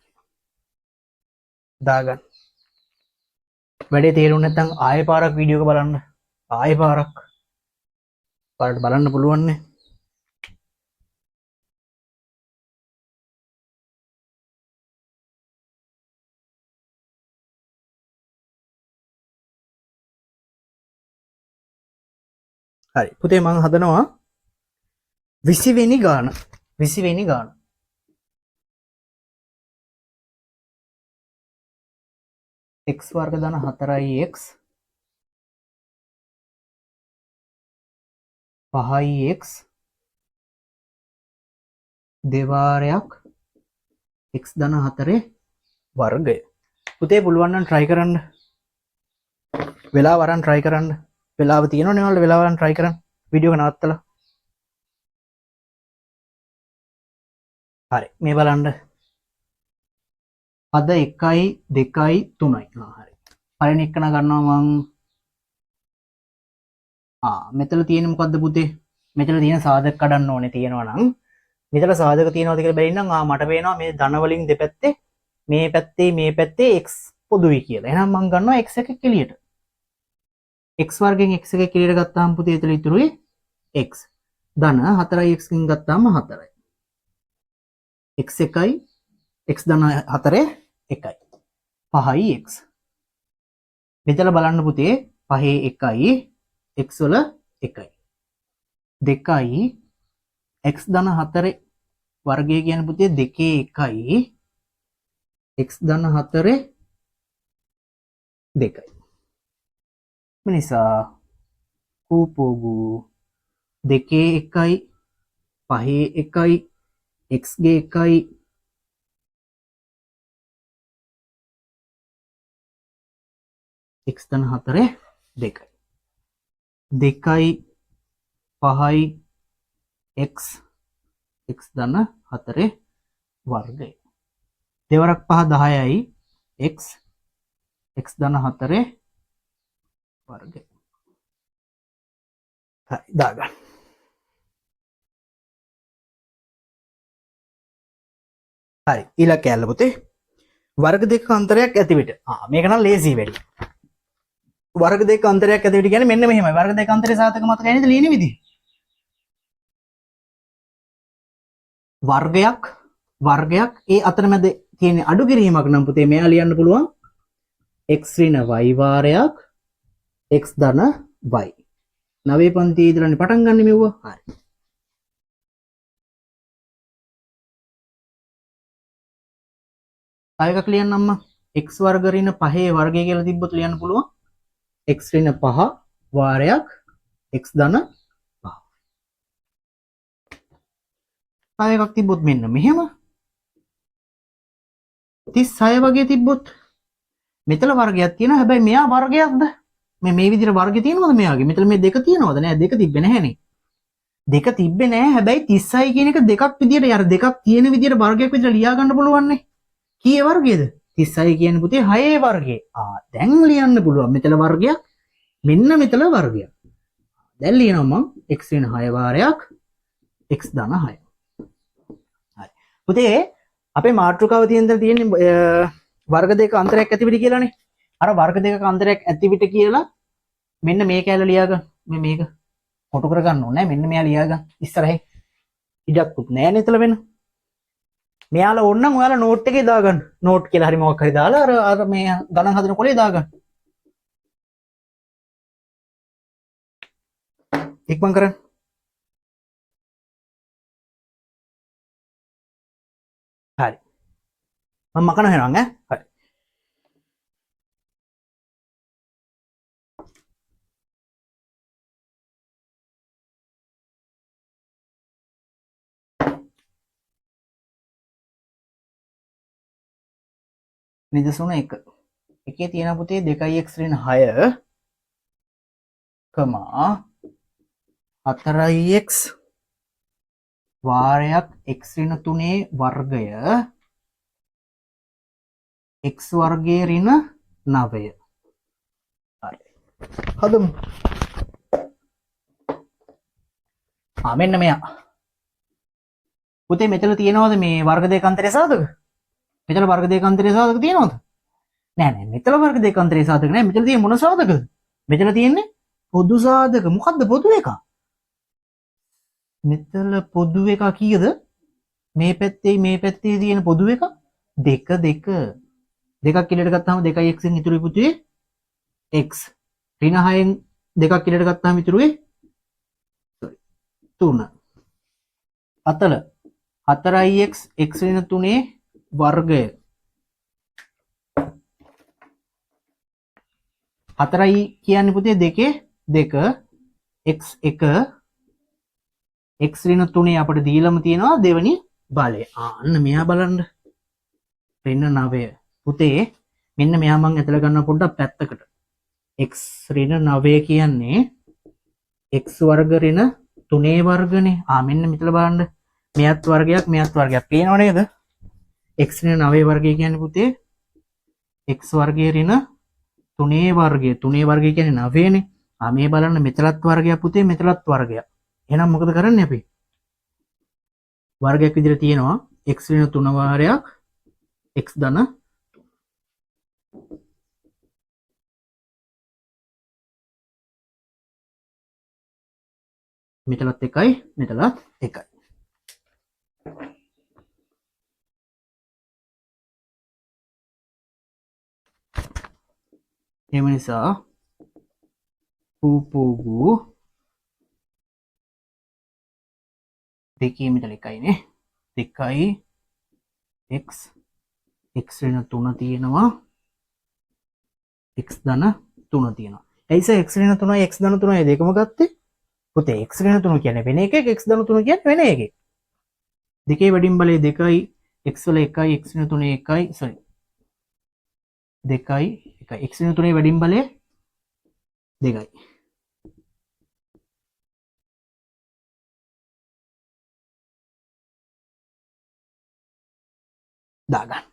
දාගන්න. වැඩේ තේරුම් නැත්නම් ආයෙ පාරක් වීඩියෝ එක බලන්න. ආයෙ පාරක්. පාරට බලන්න පුළුවන් නේ. හරි. පුතේ මම හදනවා 20 වෙනි ගාන. 20 වෙනි ගාන. x වර්ග ධන 4x 5x දෙවාරයක් x ධන 4 වර්ගය. පුතේ පුළුවන් නම් try කරන්න. වෙලාව අරන් try කරන්න. වෙලාව තියෙනවනේ ඔයාලට වෙලාව අරන් try කරන්න. වීඩියෝ එක නවත්තලා. හරි. මේ බලන්න. අද 1යි 2යි 3යි. හරි. පළවෙනි එක ගන්නවා මං. මෙතන තියෙන මොකද්ද පුතේ? මෙතන තියෙන සාධක කඩන්න ඕනේ තියෙනවා නම් මෙතන සාධක තියනවාද කියලා බැරිනම් මට පේනවා මේ ධන වලින් දෙපැත්තේ මේ පැත්තේ x පොදුයි කියලා. එහෙනම් මම ගන්නවා x එක කෙලියට. x වර්ගෙන් x එක කෙලියට ගත්තාම පුතේ එතන ඉතුරුයි x. ධන 4x කින් ගත්තාම 4යි. x එකයි x ධන 4 එකයි. 5යි x. මෙතන බලන්න පුතේ 5 එකයි x වල එකයි. 2යි x ධන 4 වර්ගය කියන්නේ පුතේ 2 එකයි x ධන 4 2යි. මිනිසා කූපෝගු 2 එකයි 5 එකයි x ගේ එකයි x ධන 4 2යි. 2යි 5යි x ධන 4 වර්ගය. දෙවරක් 5 10යි x ධන 4 වර්ගය. හරි දාගන්න. හරි ඊළඟ කැලල පුතේ වර්ග දෙක අන්තරයක් ඇති විට මේක නම් ලේසි වැඩි. වර්ග දෙක අන්තරයක් ඇති විට කියන්නේ මෙන්න මෙහෙමයි. වර්ග දෙක අන්තරේ සාධක මතකයි නේද ලියන විදිහ. වර්ගයක් ඒ අතරමැද තියෙන අඩු කිරීමක් නම් පුතේ මෙයා ලියන්න පුළුවන් x ඍණ y වාරයක් x ධන y. 9 පන්තියේ ඉඳලානේ පටන් ගන්න මෙව්වා. හරි. ආයෙක ලියන්න අම්මා x වර්ග ඍණ 5 වර්ගය කියලා තිබ්බොත් ලියන්න පුළුවන් x ඍණ 5 වාරයක් x ධන 5. ආයෙකක් තිබ්බොත් මෙන්න මෙහෙම 36 වගේ තිබ්බොත් මෙතන වර්ගයක් තියෙනවා. හැබැයි මෙයා වර්ගයක්ද? මේ විදිහට වර්ගය තියෙනවද මෙයාගේ? මෙතන මේ දෙක තියෙනවද? නෑ දෙක තිබ්බේ නැහැනේ. දෙක තිබ්බේ නැහැ. හැබැයි 36 කියන එක දෙකක් විදිහට අර දෙකක් තියෙන විදිහට වර්ගයක් විදිහට ලියා ගන්න පුළුවන් නේ. කීයේ වර්ගයේද? 36 කියන්නේ පුතේ 6 වර්ගය. දැන් ලියන්න පුළුවන්. මෙතන වර්ගයක් මෙන්න මෙතන වර්ගයක්. දැන් ලියනවා මම x වෙන 6 වාරයක් x ධන 6. හරි. පුතේ අපේ මාතෘකාව තියෙන්නේ වර්ග දෙක අන්තරයක් ඇති විට කියලානේ. අර වර්ග දෙකක අන්තරයක් ඇති විට කියලා මෙන්න මේ කැලේ ලියාගන්න. මේක කොටු කරගන්න ඕනේ. මෙන්න මෙයා ලියාගන්න. ඉස්සරහින් ඉඩක්කුත් නෑ නේතල වෙන. මෙයාලා ඕනනම් ඔයාලා නෝට් එකේ දාගන්න. නෝට් කියලා හරි මොකක් හරි දාලා අර මේ ගණන් හදන කොලේ දාගන්න. ඉක්මන් කරන්න. හරි. මම මකන වෙනවා ඈ. හරි. නිදසුන 1. එකේ තියෙන පුතේ 2x ඍණ 6 4x වාරයක් x ඍණ 3 වර්ගය x වර්ගයේ ඍණ 9. හරි. හදමු. මෙන්න මෙයා. පුතේ මෙතන තියෙනවද මේ වර්ග දෙක අතරේ සාධක? මෙතන වර්ග දෙක අතරේ සාධක තියෙනවද? නෑ මෙතන වර්ග දෙක අතරේ සාධක නෑ. මෙතන තියෙන්නේ මොන සාධකද? මෙතන තියෙන්නේ පොදු සාධක. මොකද්ද පොදු එක? මෙතන පොදු එක කීයද? මේ පැත්තේ තියෙන පොදු එක 2 දෙකක් කිලට ගත්තාම 2x න් ඉතුරුයි පුතේ x. ඍණ 6න් දෙකක් කිලට ගත්තාම ඉතුරුයි 3. අතල 4x x ඍණ 3 වර්ගය 4යි කියන්නේ පුතේ 2 x 1 x ඍණ 3 අපිට දීලම තියෙනවා දෙවෙනි බලය. අන්න මෙයා බලන්න. ඍණ 9 පුතේ මෙන්න මෙයා මම ඇතල ගන්න පොඩ්ඩක් පැත්තකට. x ඍණ 9 කියන්නේ x වර්ග ඍණ 3 වර්ගනේ. මෙන්න මෙතන බලන්න. මෙයත් වර්ගයක් මෙයත් වර්ගයක් පේනව නේද? x ඍණ 9 වර්ගය කියන්නේ පුතේ x වර්ගයේ ඍණ 3 වර්ගය. 3 වර්ගය කියන්නේ 9 නේ. මේ බලන්න මෙතලත් වර්ගයක් පුතේ මෙතලත් වර්ගයක්. එහෙනම් මොකද කරන්නේ අපි? වර්ගයක් විදිහට තියෙනවා x ඍණ 3 වාරයක් x ධන මෙතනත් එකයි මෙතනත් එකයි. එම නිසා පූපූගු දෙකේ මෙතන එකයිනේ. දෙකයි x x ඍණ 3 තියෙනවා x ධන 3 තියෙනවා. එයිස x ඍණ 3යි x ධන 3යි දෙකම ගත්තේ පුතේ x ඍණ 3 කියන්නේ වෙන එකක් x ධන 3 කියන්නේ වෙන එකක්. දෙකේ වැඩිම බලය 2යි x වල 1යි x ඍණ 3 1යි sorry 2යි 1යි x ඍණ 3 වැඩිම බලය 2යි. දාගන්න.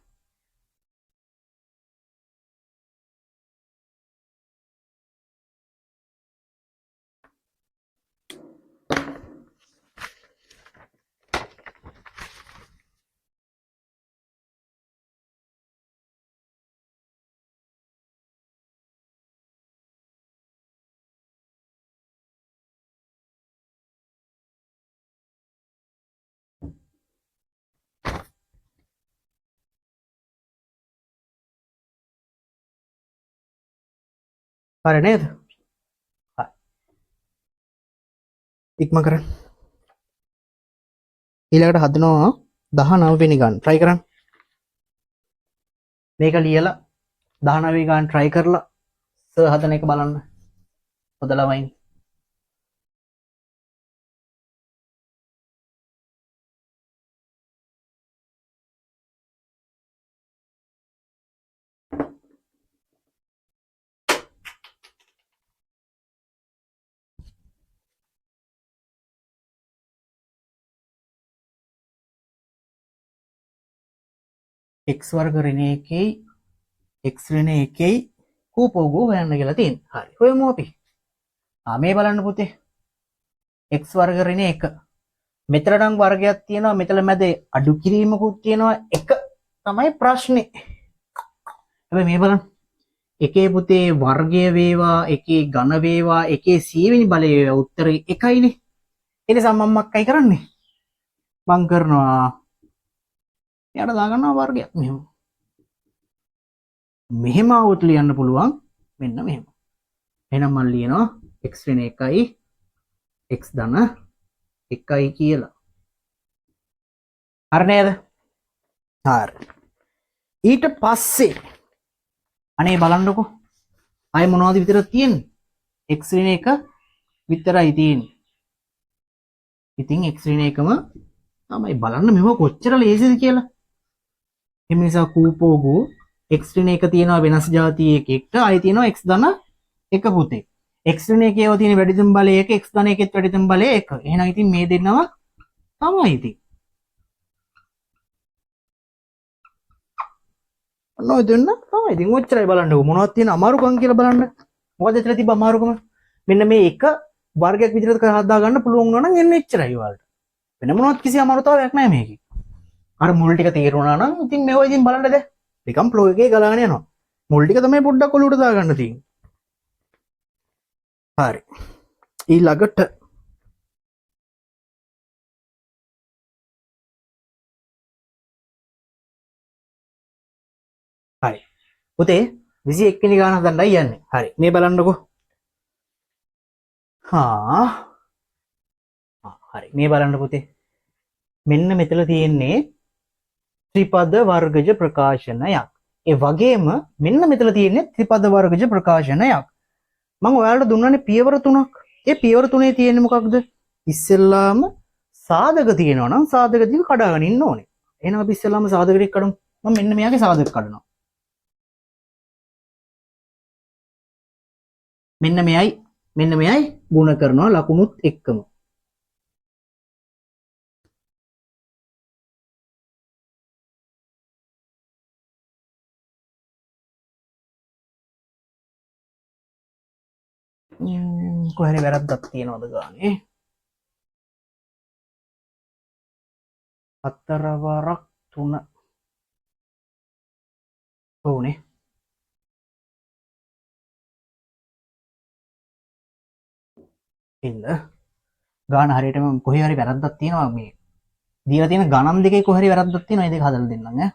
හරි නේද? හරි. ඉක්ම කරන්න. ඊළඟට හදනවා 19 වෙනි ගන්න. try කරන්න. මේක ලියලා 19 ගන්න try කරලා සර් හදන එක බලන්න. හොඳ ළමයි. x වර්ග ඍණ 1යි x ඍණ 1යි කූපෝගෝ හොයන්න කියලා තියෙනවා. හරි. හොයමු අපි. මේ බලන්න පුතේ. x වර්ග ඍණ 1. මෙතන නම් වර්ගයක් තියෙනවා. මෙතන මැද අඩු කිරීමකුත් තියෙනවා. එක තමයි ප්‍රශ්නේ. හැබැයි මේ බලන්න. එකේ පුතේ වර්ගය වේවා, එකේ ඝන වේවා, එකේ c වෙනි බලය වේවා උත්තරේ එකයිනේ. ඒ නිසා මම මොකක්යි කරන්නේ? මම කරනවා යට දාගන්නවා වර්ගයක් මෙහෙම. මෙහෙම આવුත් ලියන්න පුළුවන්. මෙන්න මෙහෙම. එහෙනම් මම ලියනවා x ඍණ 1යි x ධන 1යි කියලා. හරි නේද? හරි. ඊට පස්සේ අනේ බලන්නකෝ. අය මොනවද විතරක් තියෙන්නේ? x ඍණ 1 විතරයි තියෙන්නේ. ඉතින් x ඍණ 1ම තමයි බලන්න මෙව කොච්චර ලේසිද කියලා. එම නිසා කූපෝගු x ඍණ 1 තියෙනවා වෙනස් જાතියේ එකෙක්ට අය තියෙනවා x ධන 1 පුතේ. x ඍණ 1 ඒවා තියෙන වැඩිතම බලය 1 x ධන 1ෙත් වැඩිතම බලය 1. එහෙනම් ඉතින් මේ දෙන්නම තමයි ඉතින්. ඔන්න දෙන්න තමයි. ඉතින් ඔච්චරයි බලන්නකො මොනවද තියෙන අමාරුකම් කියලා බලන්න. මොකද එතන තිබ්බ අමාරුකම? මෙන්න මේ එක වර්ගයක් විදිහට හදා ගන්න පුළුවන් වුණා නම් එන්න එච්චරයි ඔයාලට. වෙන මොනවත් කිසි අමාරුතාවයක් නැහැ මේකේ. අර මුල් ටික තේරුණා නම් ඉතින් මේවා ඉතින් බලන්න දැන්. නිකන් ෆ්ලෝ එකේ ගලාගෙන යනවා. මුල් ටික තමයි පොඩ්ඩක් ඔලුවට දාගන්න තියෙන්නේ. හරි. ඊළඟට හරි. පුතේ 21 වෙනි ගාන හදන්නයි යන්නේ. හරි. මේ බලන්නකෝ. හරි. මේ බලන්න පුතේ. මෙන්න මෙතන තියෙන්නේ ත්‍රිපද වර්ගජ ප්‍රකාශනයක්. ඒ වගේම මෙන්න මෙතන තියෙන්නේ ත්‍රිපද වර්ගජ ප්‍රකාශනයක්. මම ඔයාලට දුන්නානේ පියවර තුනක්. ඒ පියවර තුනේ තියෙන්නේ මොකක්ද? ඉස්සෙල්ලාම සාධක තියෙනවා නම් සාධක ටික කඩාගෙන ඉන්න ඕනේ. එහෙනම් අපි ඉස්සෙල්ලාම සාධක ටික කඩමු. මම මෙන්න මෙයාගේ සාධක කඩනවා. මෙන්න මෙයයි ගුණ කරනවා ලකුණුත් එක්කම. කොහරි වැරද්දක් තියෙනවද ගානේ? හතර වරක් 3 ඕනේ. ඉන්න ගාන හරියටම කොහේ හරි වැරද්දක් තියෙනවා මේ දීලා තියෙන ගණන් දෙකේ කොහේ හරි වැරද්දක් තියෙනවා. ඒ දෙක හදලා දෙන්නම් ඈ.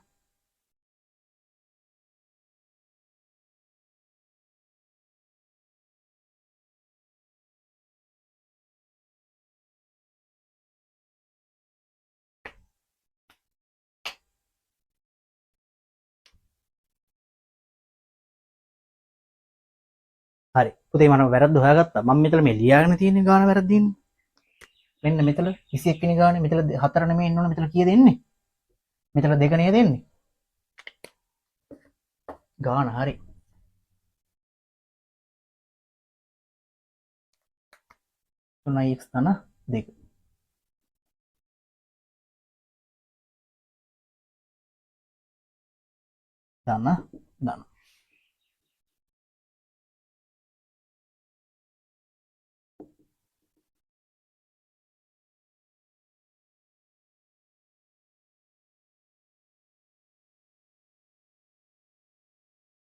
හරි පුතේ මම වැරද්ද හොයාගත්තා. මම මෙතන මේ ලියාගෙන තියෙන ගාන වැරද්දින්නේ. මෙන්න මෙතන 21 වෙනි ගානේ මෙතන 4 නෙමෙයි ඉන්න ඕනේ. මෙතන කීයද එන්නේ? මෙතන 2 නේද එන්නේ? ගාන හරි. තුනයි x ධන 2. ධන ධන.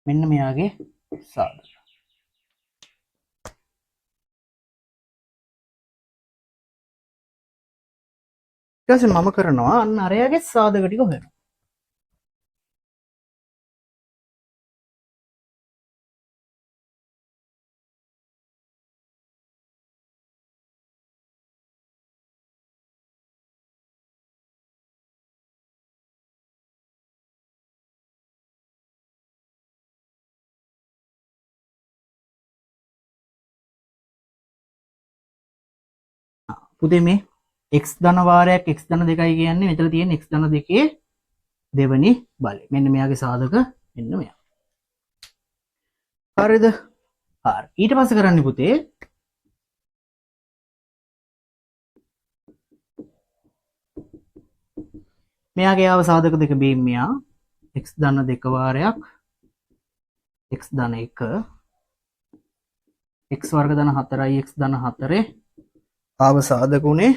මෙන්න මෙයාගේ සාධක. ඊට පස්සේ මම කරනවා අන්න අරයාගේ සාධක ටික හොයනවා. පුතේ මේ x ධන වාරයක් x ධන 2යි කියන්නේ මෙතන තියෙන x ධන 2 දෙවනි බලය. මෙන්න මෙයාගේ සාධක මෙන්න මෙයා. හරිද? හරි. ඊට පස්සේ කරන්නේ පුතේ මෙයාගේ ආව සාධක දෙක බීම් මෙයා x ධන 2 වාරයක් x ධන 1 x වර්ග ධන 4යි x ධන 4 ආව සාධක උනේ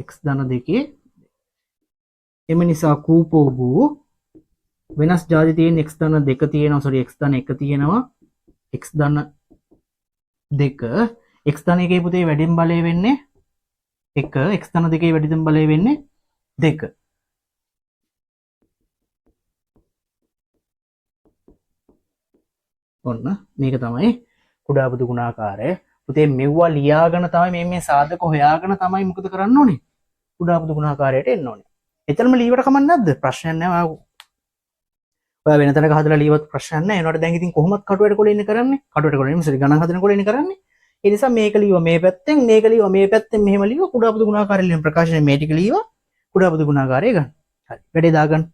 x ධන 2 එම නිසා කූපෝ වූ වෙනස් ජාති තියෙන x ධන 2 තියෙනවා සෝරි x ධන 1 තියෙනවා x ධන 2 x ධන 1 පුතේ වැඩිම බලය වෙන්නේ 1 x ධන 2 වැඩිම බලය වෙන්නේ 2. ඔන්න මේක තමයි කුඩා බුදු ගුණාකාරය. පුතේ මෙව්වා ලියාගෙන තමයි මේ සාධක හොයාගෙන තමයි මොකද කරන්න ඕනේ? කුඩා බුදු ගුණාකාරයට එන්න ඕනේ. එතනම ලීවට කමක් නැද්ද? ප්‍රශ්නයක් නැහැ. ඔයා වෙන තැනක හදලා ලීවත් ප්‍රශ්නයක් නැහැ. ඒනකොට දැන් ඉතින් කොහොමද කටුවට කොලේ ඉන්නේ කරන්නේ? කටුවට කොලේ නෙමෙයි සරි ගණන් හදන කොලේ ඉන්නේ කරන්නේ. ඒ නිසා මේක ලීව මේ පැත්තෙන් මේක ලීව මේ පැත්තෙන් මෙහෙම ලීව කුඩා බුදු ගුණාකාරය ලියන ප්‍රකාශනයේ මේ ටික ලීව කුඩා බුදු ගුණාකාරය ගන්න. හරි. වැඩේ දාගන්න.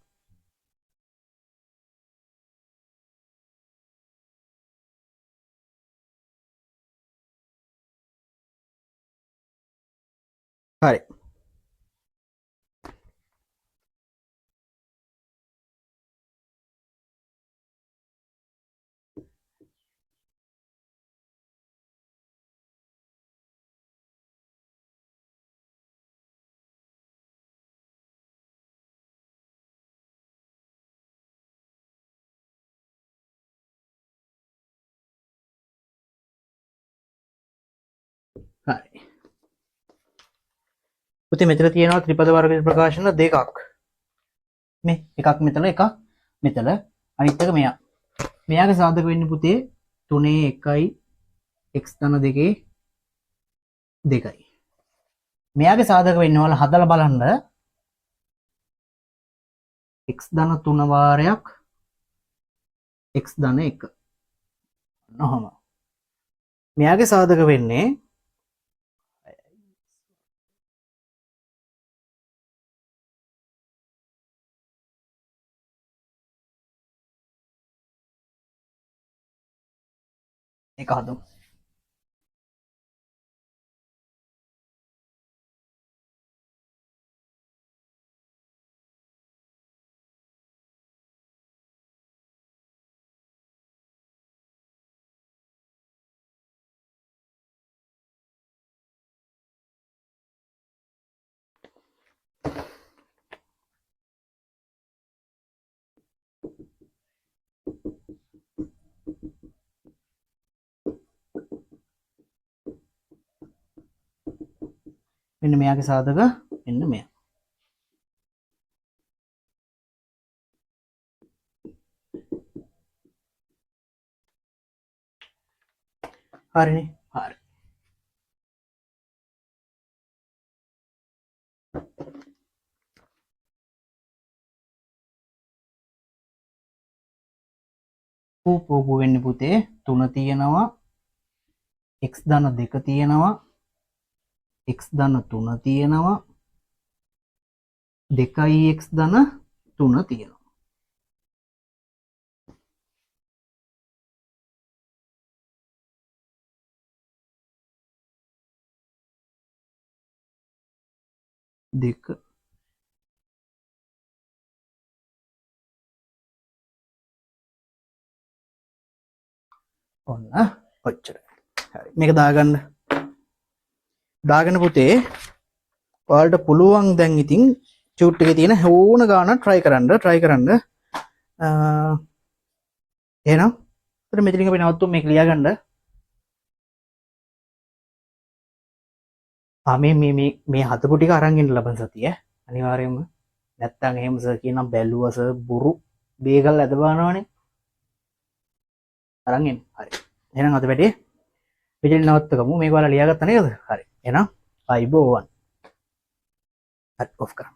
හරි. හරි. පුතේ මෙතන තියෙනවා ත්‍රිපද වර්ග ප්‍රකාශන දෙකක්. මේ එකක් මෙතන එකක් මෙතන අනිත් එක මෙයා. මෙයාගේ සාධක වෙන්නේ පුතේ 3 1යි x ධන 2 2යි. මෙයාගේ සාධක වෙන්නේ ඔයාලා හදලා බලන්න x ධන 3 වාරයක් x ධන 1. ඔහොම. මෙයාගේ සාධක වෙන්නේ එක හදමු. මෙන්න මෙයාගේ සාධක මෙන්න මෙයා. හරිනේ. හරි. පූපු වෙන්නේ පුතේ 3 තියෙනවා x ධන 2 තියෙනවා x ධන 3 තියෙනවා 2x ධන 3 තියෙනවා. දෙක ඔන්න ඔච්චරයි. හරි. මේක දාගන්න පුතේ ඔයාලට පුළුවන් දැන් ඉතින් චූට් එකේ තියෙන ඕන ගාන try කරන්න. එහෙනම් මෙතනින් අපි නවත්තුමු මේක ලියා ගන්න. මේ හදපු ටික අරන් ඉන්න ලබන සතිය අනිවාර්යයෙන්ම. නැත්තම් එහෙම සර් කියනම් බැලුවා සර් බුරු බේගල් ඇද බානවනේ. අරන් එන්න. හරි. එහෙනම් අද වැඩේ මෙතන නවත්තගමු. මේක ඔයාලා ලියාගත්තා නේද? හරි. එහෙනම් අයිබෝවන්. ඔෆ් කරන්න.